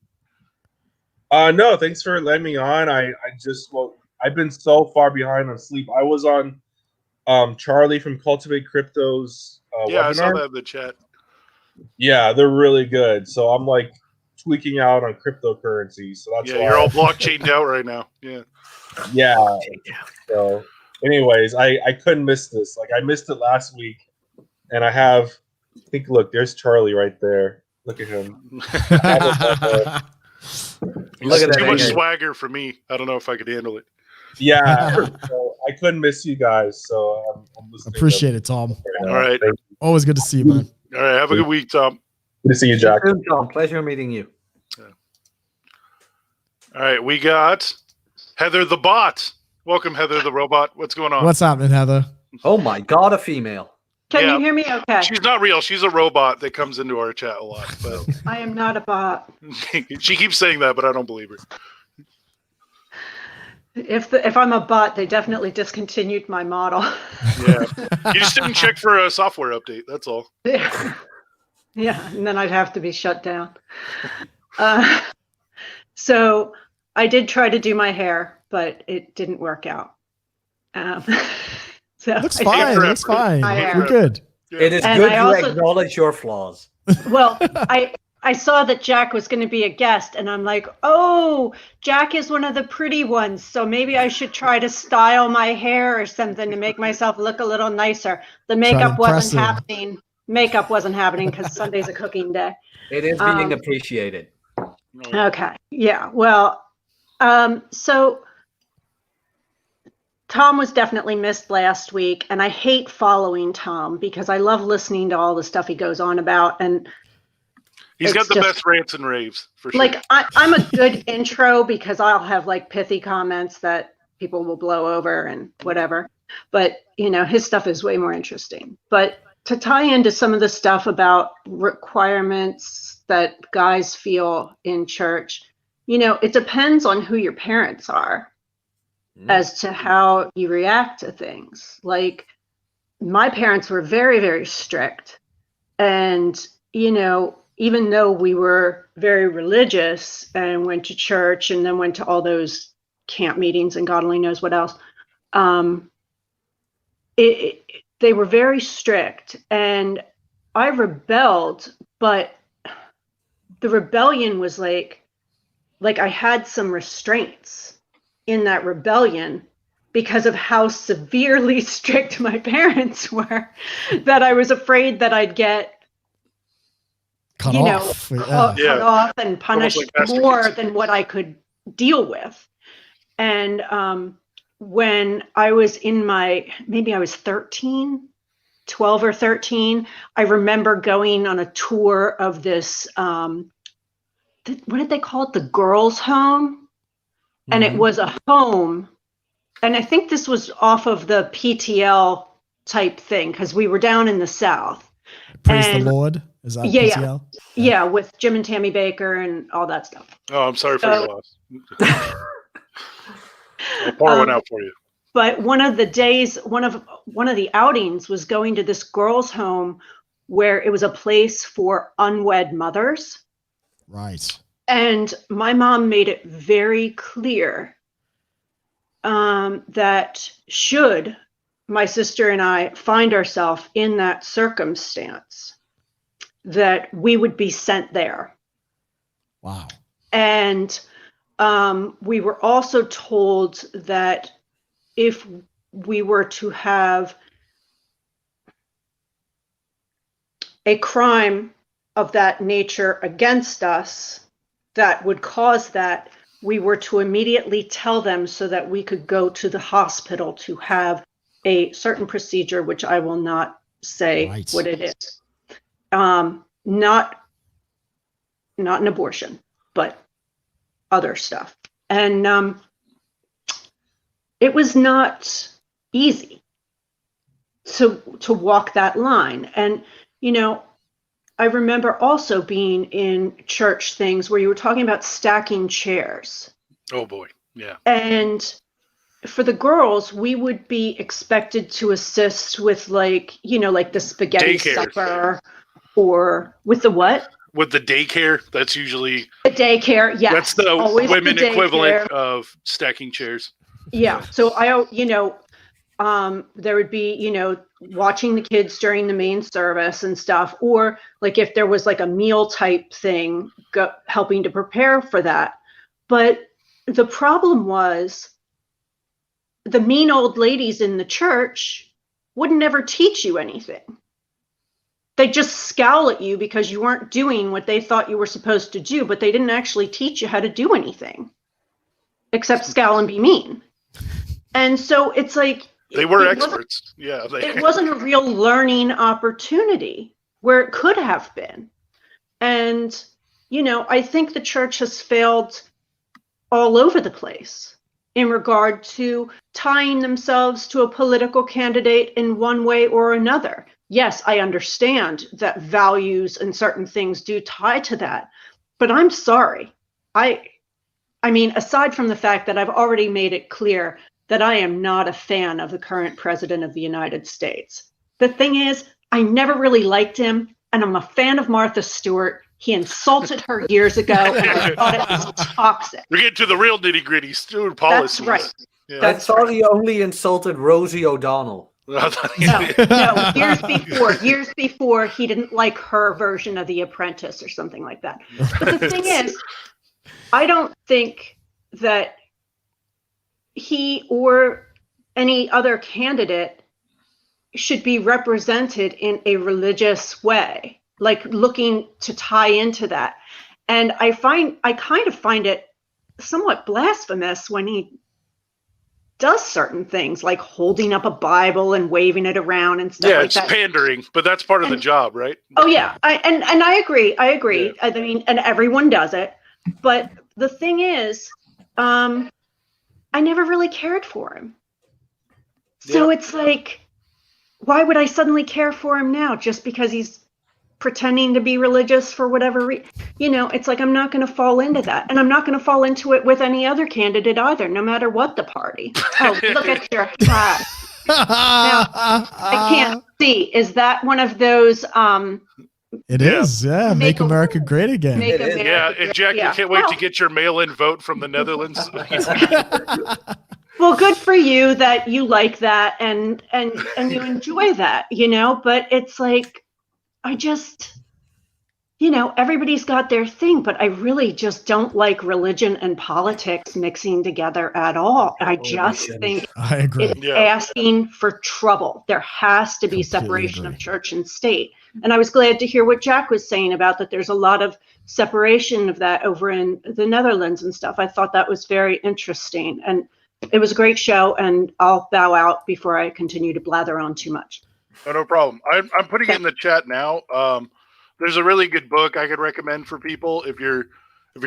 No, thanks for letting me on. I've been so far behind on sleep. I was on Charlie from Cultivate Crypto's webinar. I saw that in the chat. Yeah, they're really good. So I'm like tweaking out on cryptocurrency. So that's why you're all blockchained out right now. Yeah. Yeah. So anyways, I couldn't miss this. Like I missed it last week, and I think look, there's Charlie right there. Look at him. Look at too much that. swagger for me. I don't know if I could handle it. Yeah, so I couldn't miss you guys. So I'm listening. Appreciate it, Tom. All right. Always good to see you, man. All right. Have a good week, Tom. Good to see you, Jack. Tom, pleasure meeting you. Yeah. All right. We got Heather the bot. Welcome, Heather the robot. What's going on? What's happening, Heather? Oh my God, a female. Can you hear me okay? She's not real. She's a robot that comes into our chat a lot. But I am not a bot. she keeps saying that, but I don't believe her. If I'm a bot, they definitely discontinued my model. Yeah. You just didn't check for a software update. That's all. Yeah, and then I'd have to be shut down. So I did try to do my hair, but it didn't work out. So looks fine. Looks fine. We're good. It is And good I to also- acknowledge your flaws. Well, I saw that Jack was going to be a guest, and I'm like, oh, Jack is one of the pretty ones, so maybe I should try to style my hair or something to make myself look a little nicer. The makeup wasn't happening. Makeup wasn't happening because Sunday's a cooking day. It is being appreciated. Okay. Yeah. Well, so Tom was definitely missed last week, and I hate following Tom because I love listening to all the stuff he goes on about, and he's got the best rants and raves for sure. Like I'm a good intro because I'll have like pithy comments that people will blow over and whatever, but you know, his stuff is way more interesting. But to tie into some of the stuff about requirements that guys feel in church, you know, it depends on who your parents are as to how you react to things. Like my parents were very, very strict, and you know, even though we were very religious and went to church and then went to all those camp meetings and God only knows what else, they were very strict, and I rebelled, but the rebellion was like I had some restraints in that rebellion because of how severely strict my parents were, that I was afraid that I'd get cut off and punished more than what I could deal with. And when I was maybe I was 13, 12 or 13, I remember going on a tour of this, what did they call it? The girls' home. And it was a home. And I think this was off of the PTL type thing because we were down in the South. Praise the Lord. Is that PTL? Yeah, with Jim and Tammy Baker and all that stuff. Oh, I'm sorry for your loss. I'll pour one out for you. But one of the days, one of the outings was going to this girls' home where it was a place for unwed mothers. Right. And my mom made it very clear that should my sister and I find ourselves in that circumstance, that we would be sent there. Wow. And we were also told that if we were to have a crime of that nature against us that would cause that, we were to immediately tell them so that we could go to the hospital to have a certain procedure, which I will not say what it is. Not an abortion, but other stuff. And it was not easy to walk that line. And, you know, I remember also being in church things where you were talking about stacking chairs. Oh boy, yeah. And for the girls, we would be expected to assist with, like, you know, like the spaghetti supper, or with the what? With the daycare, that's usually the daycare. Yes, that's the women equivalent of stacking chairs. Yeah. So there would be, you know, watching the kids during the main service and stuff, or like if there was like a meal type thing, helping to prepare for that. But the problem was the mean old ladies in the church would never teach you anything. They just scowl at you because you weren't doing what they thought you were supposed to do, but they didn't actually teach you how to do anything except scowl and be mean. And so it's like, they were experts. Yeah. It wasn't a real learning opportunity where it could have been. And, you know, I think the church has failed all over the place in regard to tying themselves to a political candidate in one way or another. Yes, I understand that values and certain things do tie to that, but I'm sorry. I mean, aside from the fact that I've already made it clear that I am not a fan of the current president of the United States. The thing is, I never really liked him, and I'm a fan of Martha Stewart. He insulted her years ago, and I thought it was toxic. We're getting to the real nitty gritty. Stewart policy. That's right. Yeah. I thought he only insulted Rosie O'Donnell. No, years before, he didn't like her version of The Apprentice or something like that. But the thing is, I don't think that he or any other candidate should be represented in a religious way, like looking to tie into that. And I kind of find it somewhat blasphemous when he does certain things, like holding up a Bible and waving it around and stuff like that. Yeah, it's pandering, but that's part of the job, right? Oh yeah, I agree. Yeah. I mean, and everyone does it. But the thing is, I never really cared for him. So it's like, why would I suddenly care for him now just because he's pretending to be religious for whatever reason? You know, it's like, I'm not going to fall into that. And I'm not going to fall into it with any other candidate either, no matter what the party. Oh, look at your hat. Now, I can't see. Is that one of those... It is, yeah. Make America great again. Yeah, and Jack, you can't wait to get your mail-in vote from the Netherlands. Well, good for you that you like that and you enjoy that, you know. But it's like, I just, you know, everybody's got their thing, but I really just don't like religion and politics mixing together at all. I just think I agree. It's asking for trouble. There has to be separation of church and state. And I was glad to hear what Jack was saying about that. There's a lot of separation of that over in the Netherlands and stuff. I thought that was very interesting. And it was a great show. And I'll bow out before I continue to blather on too much. Oh, no problem. I'm putting it in the chat now. There's a really good book I could recommend for people if you're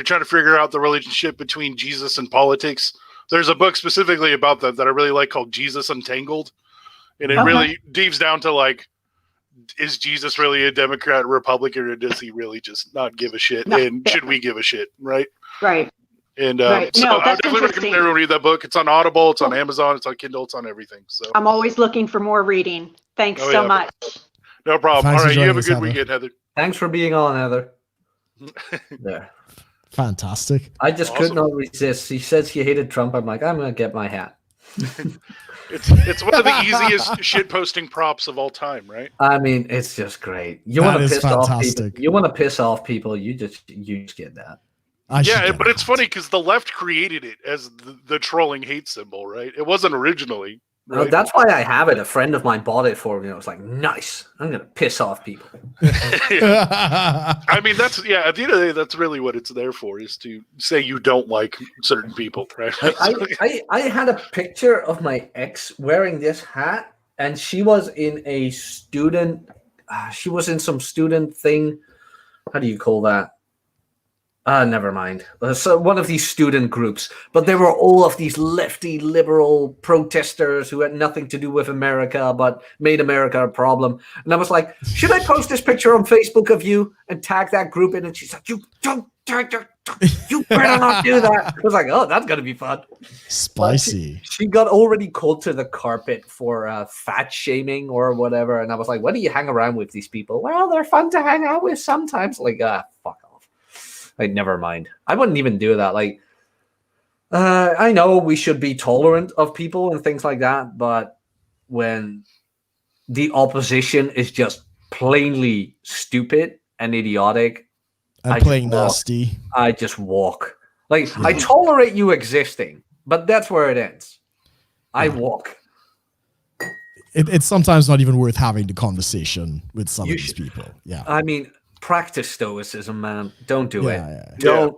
trying to figure out the relationship between Jesus and politics. There's a book specifically about that I really like called Jesus Untangled, and it really dives down to like, is Jesus really a Democrat or Republican, or does he really just not give a shit? No. And should we give a shit? Right. Right. And Right. so No, I that's definitely recommend interesting. everyone read that book. It's on Audible, it's on Amazon, it's on Kindle, it's on everything. So I'm always looking for more reading. Thanks Oh, so yeah. much. no problem. Thanks All for right, you joining have a us, good Heather. weekend, Heather. Thanks for being on, Heather. There. Fantastic. I just could Awesome. not resist. He says he hated Trump. I'm like, I'm gonna get my hat. It's one of the easiest shit posting props of all time, right? I mean, it's just great. You That want to is piss off people. fantastic. You want to piss off people. You just get that. I should Yeah, get but it's that. funny because the left created it as the trolling hate symbol, right? It wasn't originally. Right? That's why I have it. A friend of mine bought it for me. I was like, nice. I'm gonna piss off people. I mean, at the end of the day, that's really what it's there for, is to say you don't like certain people, right? I had a picture of my ex wearing this hat, and she was in a student. She was in some student thing. How do you call that? Never mind. So one of these student groups, but they were all of these lefty liberal protesters who had nothing to do with America, but made America a problem. And I was like, should I post this picture on Facebook of you and tag that group in? And she's like, you don't, you better not do that. I was like, oh, that's gonna be fun. Spicy. She got already called to the carpet for fat shaming or whatever, and I was like, "Why do you hang around with these people?" Well, they're fun to hang out with sometimes. Like, fuck off. Like, never mind. I wouldn't even do that. Like, I know we should be tolerant of people and things like that, but when the opposition is just plainly stupid and idiotic, I'm I playing just walk. nasty. I just walk. Like, I tolerate you existing, but that's where it ends. I walk. It's sometimes not even worth having the conversation with some You of these should- people. Yeah. I mean, practice stoicism, man. Don't do it. Yeah.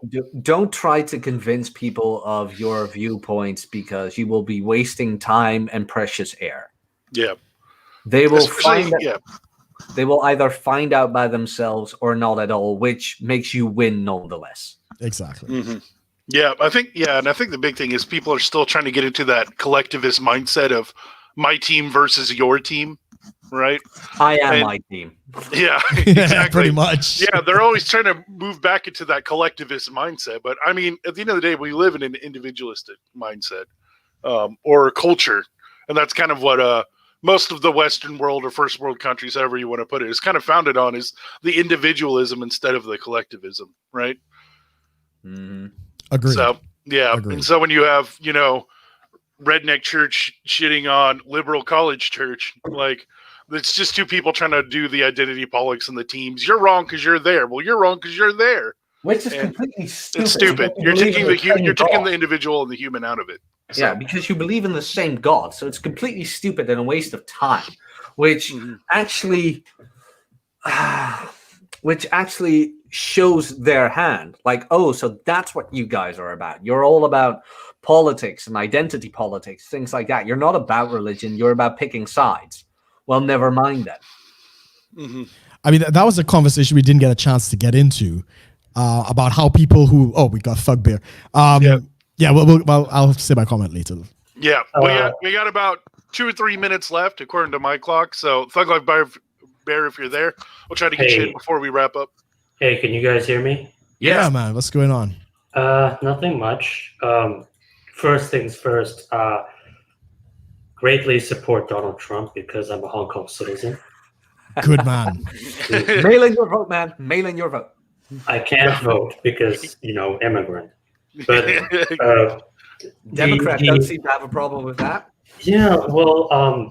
Don't try to convince people of your viewpoints, because you will be wasting time and precious air. Yeah. They will Especially- They will either find out by themselves or not at all, which makes you win nonetheless. Exactly. Mhm. Yeah, I think the big thing is people are still trying to get into that collectivist mindset of my team versus your team, right? I am And- my team. Yeah, Yeah, exactly. pretty much. Yeah, they're always trying to move back into that collectivist mindset. But I mean, at the end of the day, we live in an individualistic mindset or culture. And that's kind of what most of the Western world or first world countries, however you want to put it, is kind of founded on, is the individualism instead of the collectivism, right? Mhm. Agreed. So, yeah. Agreed. And so when you have, redneck church shitting on liberal college church, like, it's just two people trying to do the identity politics and the teams. You're wrong because you're there. Well, you're wrong because you're there. Which is And completely stupid. It's stupid. You You're believe taking in same you're taking God. the individual and the human out of it. So, Yeah, because you believe in the same God. So it's completely stupid and a waste of time, which Mhm. actually shows their hand. Like, oh, so that's what you guys are about. You're all about politics and identity politics, things like that. You're not about religion. You're about picking sides. Well, never mind that. Mhm. I mean, that was a conversation we didn't get a chance to get into about how people who we got Thugbear. Yeah. Well, I'll say my comment later. Yeah, we got about 2 or 3 minutes left according to my clock. So Thug Life Bear, if you're there, we'll try to get you in before we wrap up. Hey, can you guys hear me? Yeah, man. What's going on? Nothing much. First things first, greatly support Donald Trump because I'm a Hong Kong citizen. Good man. Mail in your vote, man. Mail in your vote. I can't vote because, immigrant. But Democrats don't seem to have a problem with that. yeah, well,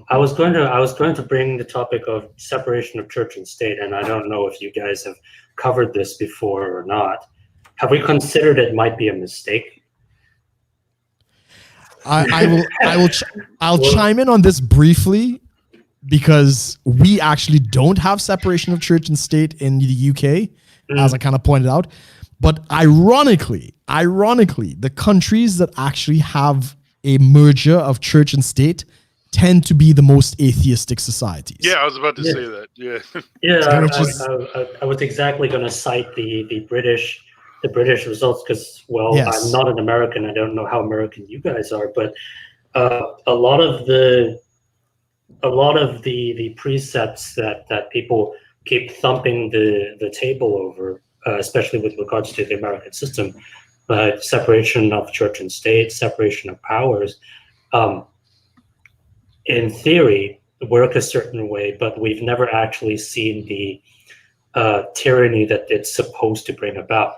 I was going to bring the topic of separation of church and state, and I don't know if you guys have covered this before or not. Have we considered it might be a mistake? I'll chime in on this briefly because we actually don't have separation of church and state in the UK, as I kind of pointed out. But ironically, the countries that actually have a merger of church and state tend to be the most atheistic societies. Yeah, I was about to Yeah. say that. Yeah. Yeah, Which is- I was exactly going to cite the British results because, well, Yes. I'm not an American. I don't know how American you guys are, but a lot of the precepts that people keep thumping the table over, especially with regards to the American system, separation of church and state, separation of powers, in theory work a certain way, but we've never actually seen the tyranny that it's supposed to bring about.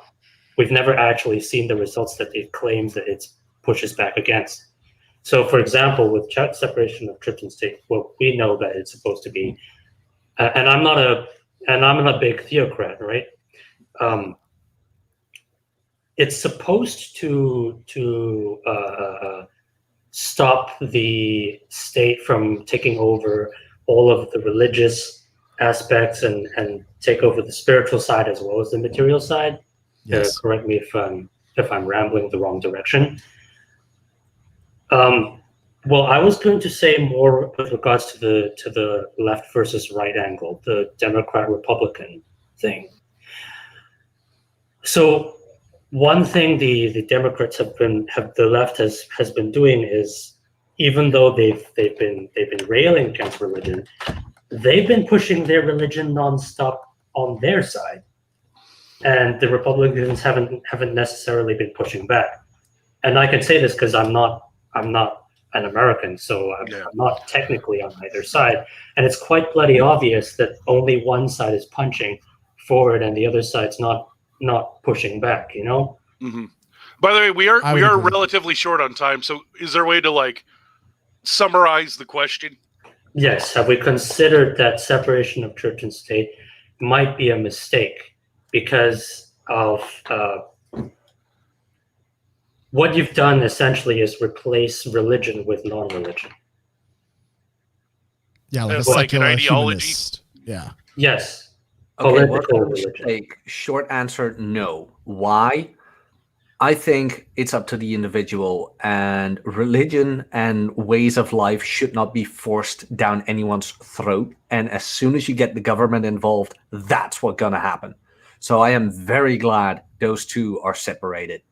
We've never actually seen the results that it claims that it pushes back against. So, for example, with separation of church and state, well, we know that it's supposed to be, and I'm not a big theocrat, right? It's supposed to stop the state from taking over all of the religious aspects and take over the spiritual side as well as the material side. Yes. Correct me if I'm rambling the wrong direction. Well, I was going to say more with regards to the left versus right angle, the Democrat-Republican thing. So one thing the Democrats the left has been doing is, even though they've been railing against religion, they've been pushing their religion nonstop on their side, and the Republicans haven't necessarily been pushing back. And I can say this because I'm not an American, so I'm not technically on either side, and it's quite bloody obvious that only one side is punching forward and the other side's not pushing back. You know. Mm-hmm. By the way, we are agree. relatively short on time, so is there a way to summarize the question? Yes. Have we considered that separation of church and state might be a mistake because of what you've done essentially is replace religion with non-religion. Yeah, like a As like an secular ideology? humanist. Yeah. Yes. Okay, Political what religion. mistake? Short answer, no. Why? I think it's up to the individual, and religion and ways of life should not be forced down anyone's throat. And as soon as you get the government involved, that's what's going to happen. So I am very glad those two are separated.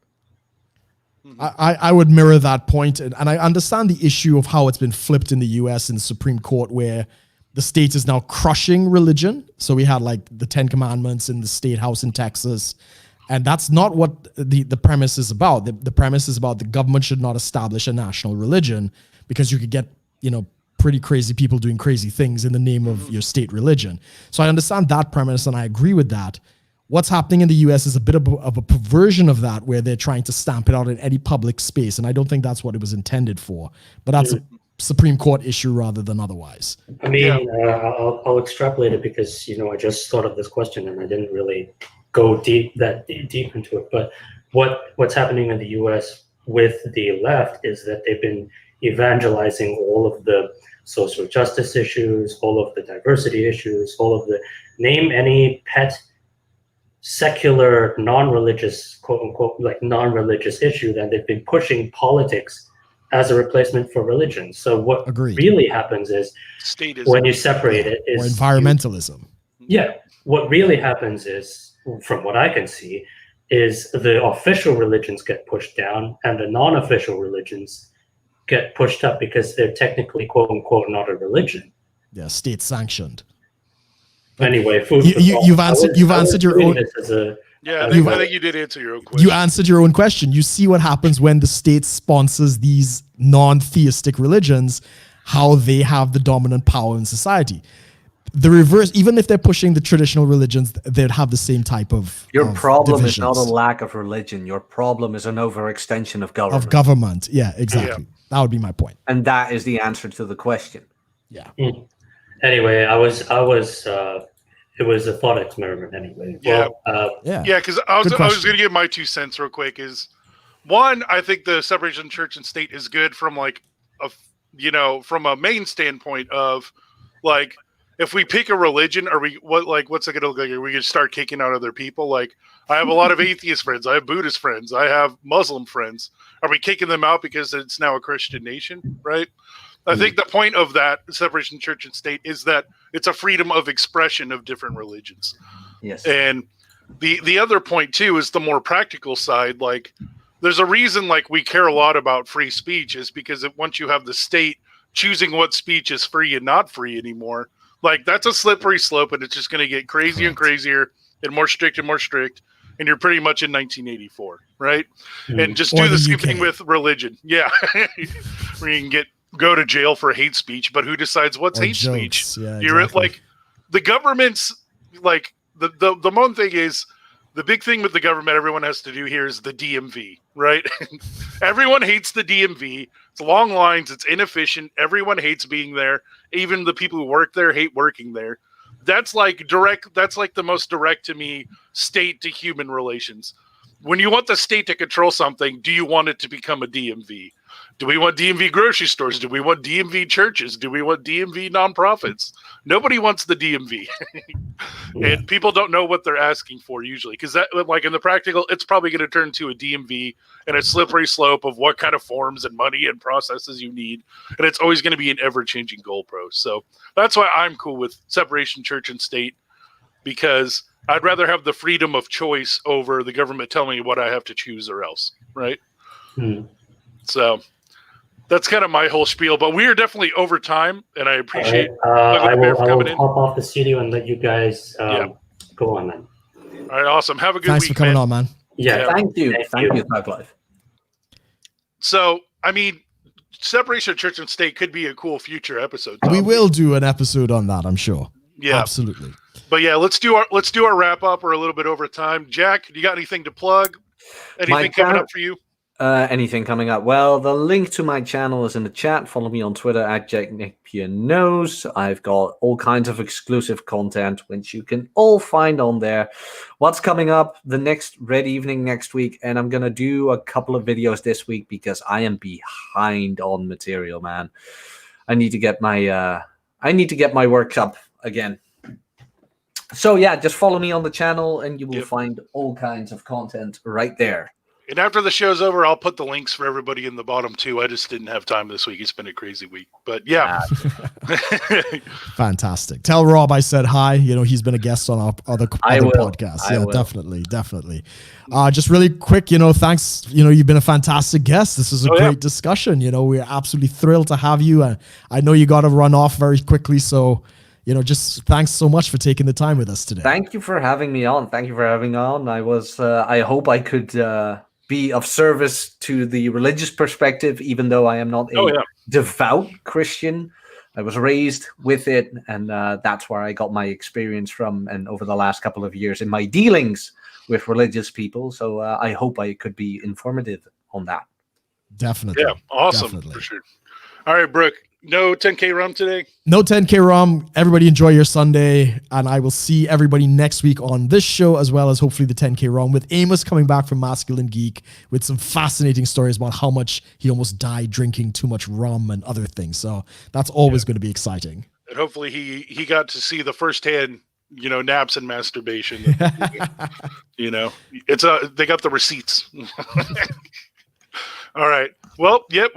I would mirror that point, and I understand the issue of how it's been flipped in the US in the Supreme Court, where the state is now crushing religion. So we had the 10 Commandments in the state house in Texas. And that's not what the premise is about. The premise is about the government should not establish a national religion, because you could get, pretty crazy people doing crazy things in the name of your state religion. So I understand that premise, and I agree with that. What's happening in the US is a bit of a perversion of that, where they're trying to stamp it out in any public space. And I don't think that's what it was intended for. But that's a Supreme Court issue rather than otherwise. I mean, I'll extrapolate it because, I just thought of this question and I didn't really go deep into it. But what's happening in the US with the left is that they've been evangelizing all of the social justice issues, all of the diversity issues, all of the name any pet secular non-religious, quote unquote, non-religious issue, that they've been pushing politics as a replacement for religion. So what really happens is Statism. When you separate it is or environmentalism. What really happens is, from what I can see, is the official religions get pushed down and the non-official religions get pushed up because they're technically, quote unquote, not a religion. Yeah, state sanctioned. Anyway, you've answered your own. I think you did answer your own question. You answered your own question. You see what happens when the state sponsors these non-theistic religions, how they have the dominant power in society. The reverse, even if they're pushing the traditional religions, they'd have the same type of Your problem divisions. is not a lack of religion. Your problem is an overextension of government. Of government, yeah, exactly. Yeah. That would be my point. And that is the answer to the question. Yeah. Anyway, it was a thought experiment anyway. Because I was going to give my 2 cents real quick. Is one, I think the separation of church and state is good from from a main standpoint of if we pick a religion, what's it going to look like? Are we going to start kicking out other people? I have a lot of atheist friends. I have Buddhist friends. I have Muslim friends. Are we kicking them out because it's now a Christian nation? Right. I think the point of that separation of church and state is that it's a freedom of expression of different religions. Yes. And the other point too is the more practical side. Like, there's a reason like we care a lot about free speech is because once you have the state choosing what speech is free and not free anymore, like that's a slippery slope, and it's just going to get crazier and crazier and more strict, and you're pretty much in 1984, right? And just do the same thing with religion. Yeah, where you can go to jail for hate speech, but who decides what's hate speech? Yeah, You're exactly. like the government's like the one thing is the big thing with the government everyone has to do here is the DMV, right? Everyone hates the DMV. It's long lines. It's inefficient. Everyone hates being there. Even the people who work there hate working there. That's like direct. That's like the most direct to me state to human relations. When you want the state to control something, do you want it to become a DMV? Do we want DMV grocery stores? Do we want DMV churches? Do we want DMV nonprofits? Nobody wants the DMV. And people don't know what they're asking for usually, because that, like in the practical, it's probably going to turn to a DMV and a slippery slope of what kind of forms and money and processes you need. And it's always going to be an ever-changing goalpost. So that's why I'm cool with separation church and state, because I'd rather have the freedom of choice over the government telling me what I have to choose or else, right? So that's kind of my whole spiel, but we are definitely over time, and I appreciate I will coming in. hop off the studio and let you guys go on then. All right, awesome. Have a good Thanks week, for coming man. on, man. Yeah. Thank you. Thank you, Thug Life. So, I mean, separation of church and state could be a cool future episode. We Tom. will do an episode on that, I'm sure. Yeah, Absolutely. but yeah, let's do our wrap up. We're a little bit over time. Jack, you got anything to plug? Anything coming up for you? Anything coming up? Well, the link to my channel is in the chat. Follow me on Twitter at JackNapier. I've got all kinds of exclusive content, which you can all find on there. What's coming up? The next Red Evening next week, and I'm gonna do a couple of videos this week because I am behind on material, man. I need to get my work up again. So yeah, just follow me on the channel, and you will find all kinds of content right there. And after the show's over, I'll put the links for everybody in the bottom too. I just didn't have time this week. It's been a crazy week, but yeah. Fantastic. Tell Rob I said hi. You know, he's been a guest on our other podcasts. Yeah, definitely. Just really quick, you know, thanks. You know, you've been a fantastic guest. This is a great discussion. You know, we're absolutely thrilled to have you. And I know you got to run off very quickly. So, you know, just thanks so much for taking the time with us today. Thank you for having me on. I hope I could be of service to the religious perspective, even though I am not a devout Christian. I was raised with it, and that's where I got my experience from, and over the last couple of years in my dealings with religious people. So I hope I could be informative on that. Definitely. Yeah, awesome. Definitely. For sure. All right, Brooke, no 10K rum today? No 10K rum. Everybody enjoy your Sunday, and I will see everybody next week on this show, as well as hopefully the 10K rum with AMOS coming back from Masculine Geek with some fascinating stories about how much he almost died drinking too much rum and other things. So that's always going to be exciting. And hopefully he got to see the firsthand, you know, naps and masturbation. You know, they got the receipts. All right. Well, yep.